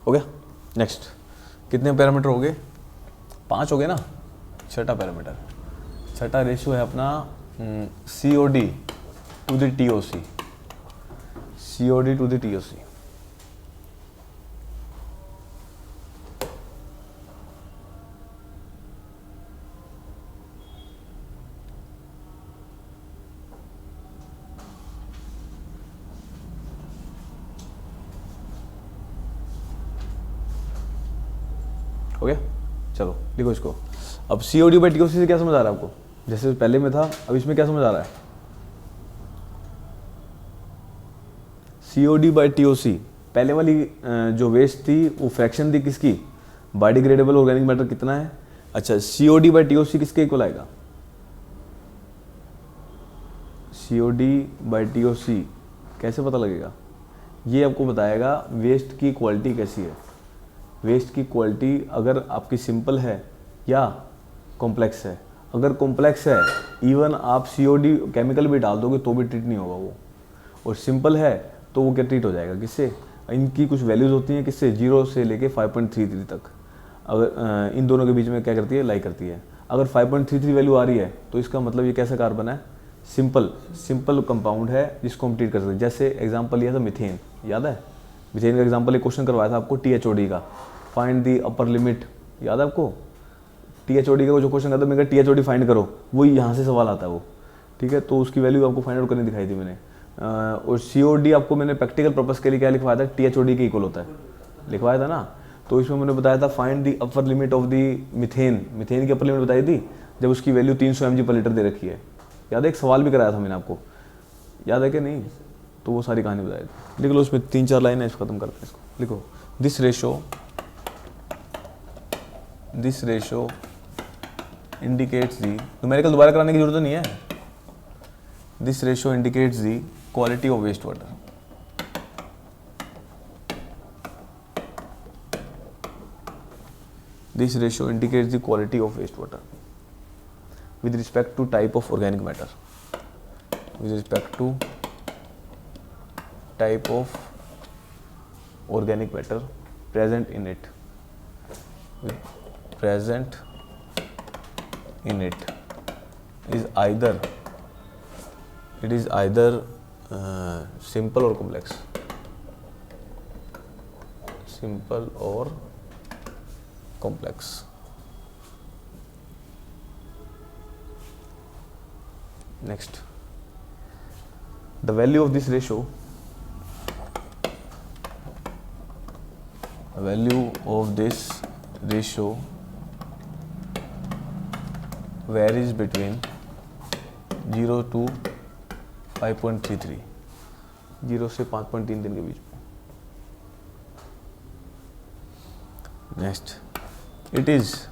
हो गया, नेक्स्ट कितने पैरामीटर हो गए, 5 हो गए ना। छठा पैरामीटर, छठा रेशियो है अपना COD to the TOC, COD to the TOC। हो गया, चलो लिखो इसको। अब COD बाई TOC से क्या समझ आ रहा है आपको, जैसे पहले में था, अब इसमें क्या समझ आ रहा है, COD बाई TOC पहले वाली जो वेस्ट थी वो फ्रैक्शन थी किसकी, बायोडिग्रेडेबल ऑर्गेनिक मैटर कितना है। अच्छा COD बाई TOC किसके इक्वल आएगा, COD बाई TOC कैसे पता लगेगा, ये आपको बताएगा वेस्ट की क्वालिटी कैसी है। वेस्ट की क्वालिटी अगर आपकी सिंपल है या कॉम्प्लेक्स है, अगर कॉम्प्लेक्स है इवन आप COD केमिकल भी डाल दोगे तो भी ट्रीट नहीं होगा वो, और सिंपल है तो वो क्या ट्रीट हो जाएगा किससे, इनकी कुछ वैल्यूज़ होती हैं किससे, 0 से लेके 5.33 तक, अगर इन दोनों के बीच में क्या करती है, लाई करती है। अगर 5.33 वैल्यू आ रही है तो इसका मतलब ये कैसा कार्बन है, सिंपल कंपाउंड है जिसको हम ट्रीट कर सकते हैं। जैसे एग्जांपल लिया था मिथेन, याद है मीथेन का एग्जांपल एक क्वेश्चन करवाया था आपको THOD का, फाइंड दी अपर लिमिट, याद है आपको? THOD का जो क्वेश्चन आता है मैं THOD फाइंड करो, वही यहाँ से सवाल आता है वो, ठीक है। तो उसकी वैल्यू आपको फाइंड आउट करनी दिखाई थी मैंने। और COD आपको मैंने प्रैक्टिकल पर्पस के लिए क्या लिखवाया था, THOD के इक्वल होता है, लिखवाया था ना। तो इसमें मैंने बताया था find the upper limit of the methane, methane की अपर लिमिट बताई थी जब उसकी वैल्यू 300 mg/L दे रखी है, याद है? एक सवाल भी कराया था मैंने आपको, याद है कि नहीं? तो वो सारी कहानी बताई थी। लिख लो, उसमें 3-4 लाइन है, इसको खत्म करते हैं। इसको लिखो, this ratio indicates the, numerical दोबारा कराने की जरूरत नहीं है। This ratio indicates the quality of waste water, this ratio indicates the quality of wastewater with respect to type of organic matter, with respect to type of organic matter present in it, present in it is either, it is either simple or complex, simple or complex. Next, the value of this ratio, the value of this ratio varies between 0 to 5.33, 0 से 5.33 के बीच में। Next, it is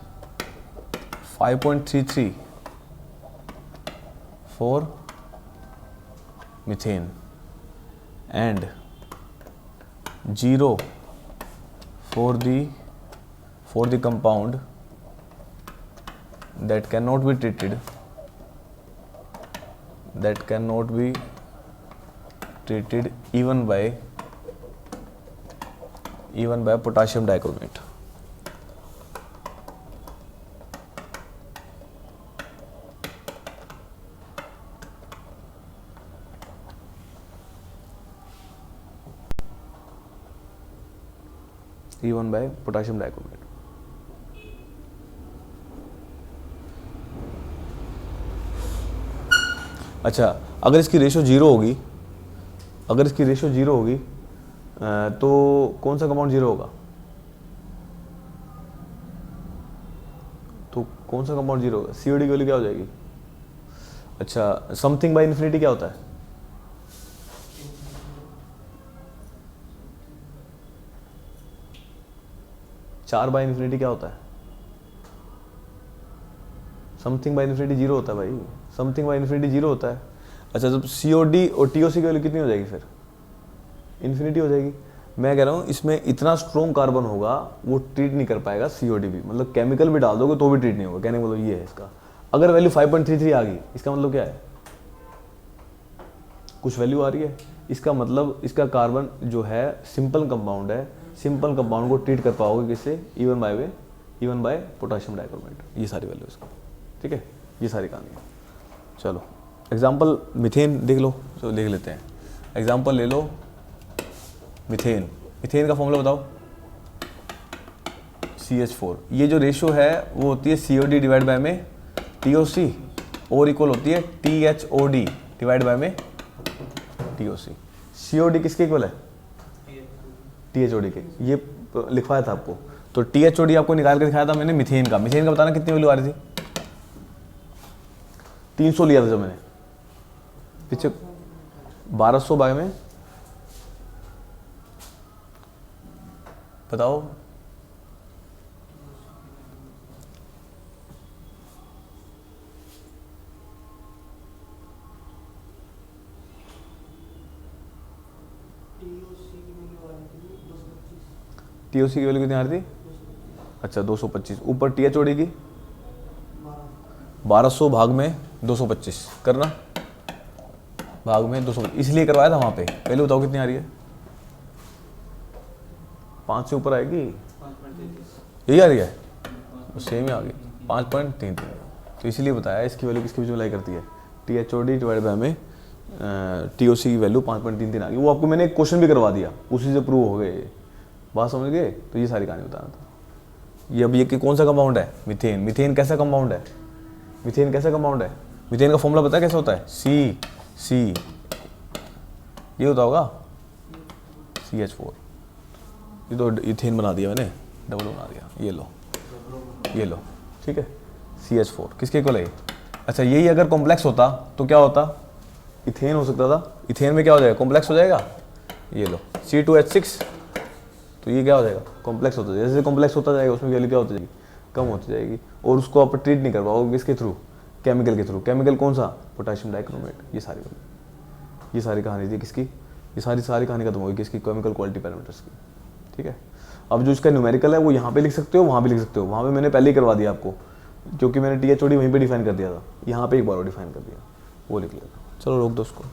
5.33 for methane and 0 for the compound that cannot be treated, even by potassium dichromate. E1 by potassium dichromate. अच्छा, अगर इसकी ratio zero होगी, तो कौन सा कंपाउंड जीरो होगा? COD की वैल्यू क्या हो जाएगी? अच्छा, समथिंग बाय इन्फिनिटी क्या होता है? चार बाय इन्फिनिटी क्या होता है? समथिंग बाय इन्फिनिटी जीरो होता है भाई, समथिंग बाय इन्फिनिटी जीरो होता है। अच्छा, जब COD और TOC की वैल्यू कितनी हो जाएगी फिर? इन्फिनिटी हो जाएगी। मैं कह रहा हूँ इसमें इतना स्ट्रॉन्ग कार्बन होगा वो ट्रीट नहीं कर पाएगा COD भी, मतलब केमिकल भी डाल दोगे तो भी ट्रीट नहीं होगा। कहने का मतलब ये है इसका। अगर वैल्यू 5.33 आ गई, इसका मतलब क्या है? कुछ वैल्यू आ रही है, इसका मतलब इसका कार्बन जो है सिंपल कंपाउंड है, सिंपल कंपाउंड को ट्रीट कर पाओगे किससे? Even bye potassium dichromate. ये सारी वैल्यू इसका, ठीक है, ये सारी कहानी है। चलो एग्जांपल मीथेन देख लो, चलो देख लेते हैं। एग्जांपल ले लो मीथेन का फॉर्मूला बताओ। CH4, ये जो रेशो है वो होती है COD डिवाइड बाय में TOC और इक्वल होती है THOD डिवाइड बाय में TOC। COD किसके इक्वल है? THOD के, ये लिखवाया था आपको। तो THOD आपको निकाल के दिखाया था मैंने मीथेन का बताना कितनी वैल्यू आ रही थी? 300 लिया था जब मैंने पीछे, 1200 बाय में बताओ। TOC की वैल्यू कितनी आ रही थी? अच्छा 225, ऊपर THOD की 1200 भाग में 225 करना, भाग में 225, इसलिए करवाया था वहाँ पे। पहले बताओ कितनी आ रही है? 5 से ऊपर आएगी, यही आ रही है, सेम ही आ गई 5.33। तो इसलिए बताया इसकी वैल्यू किसके बीच में लाई करती है? THOD डिवाइड बाय में TOC की वैल्यू 5.33 आ गई। वो आपको मैंने एक क्वेश्चन भी करवा दिया, उसी से प्रूव हो गए। बात समझ गए? तो ये सारी कहानी बताना था। ये अब ये कि कौन सा कंपाउंड है? मीथेन। मीथेन कैसा कंपाउंड है? मीथेन कैसा कंपाउंड है? मीथेन का फॉर्मूला पता है कैसे होता है? सी ये होता होगा CH4। ये तो इथेन बना दिया मैंने, डबल बना दिया। ये लो ठीक है, CH4 किसके इक्वल है? अच्छा यही अगर कॉम्प्लेक्स होता तो क्या होता? इथेन हो सकता था। इथेन में क्या हो जाएगा? कॉम्प्लेक्स हो जाएगा। ये लो C2H6, तो ये क्या हो जाएगा? कॉम्प्लेक्स होता जाएगा। जैसे कॉम्प्लेक्स होता जाएगा उसमें वैल्यू क्या होती जाएगी? कम होती जाएगी। और उसको आप ट्रीट नहीं करवाओगे किसके थ्रू? केमिकल के थ्रू। केमिकल कौन सा? Potassium dichromate. ये सारी कहानी थी किसकी? ये सारी कहानी खत्म होगी किसकी? केमिकल क्वालिटी पैरामीटर्स की। ठीक है, अब जो इसका न्यूमेरिकल है वो यहाँ पे लिख सकते हो, वहाँ भी लिख सकते हो। वहाँ पे मैंने पहले ही करवा दिया आपको, क्योंकि मैंने THOD वहीं पे डिफाइन कर दिया था। यहाँ पे एक बार और डिफाइन कर दिया, वो लिख लेता। चलो रोक दो उसको।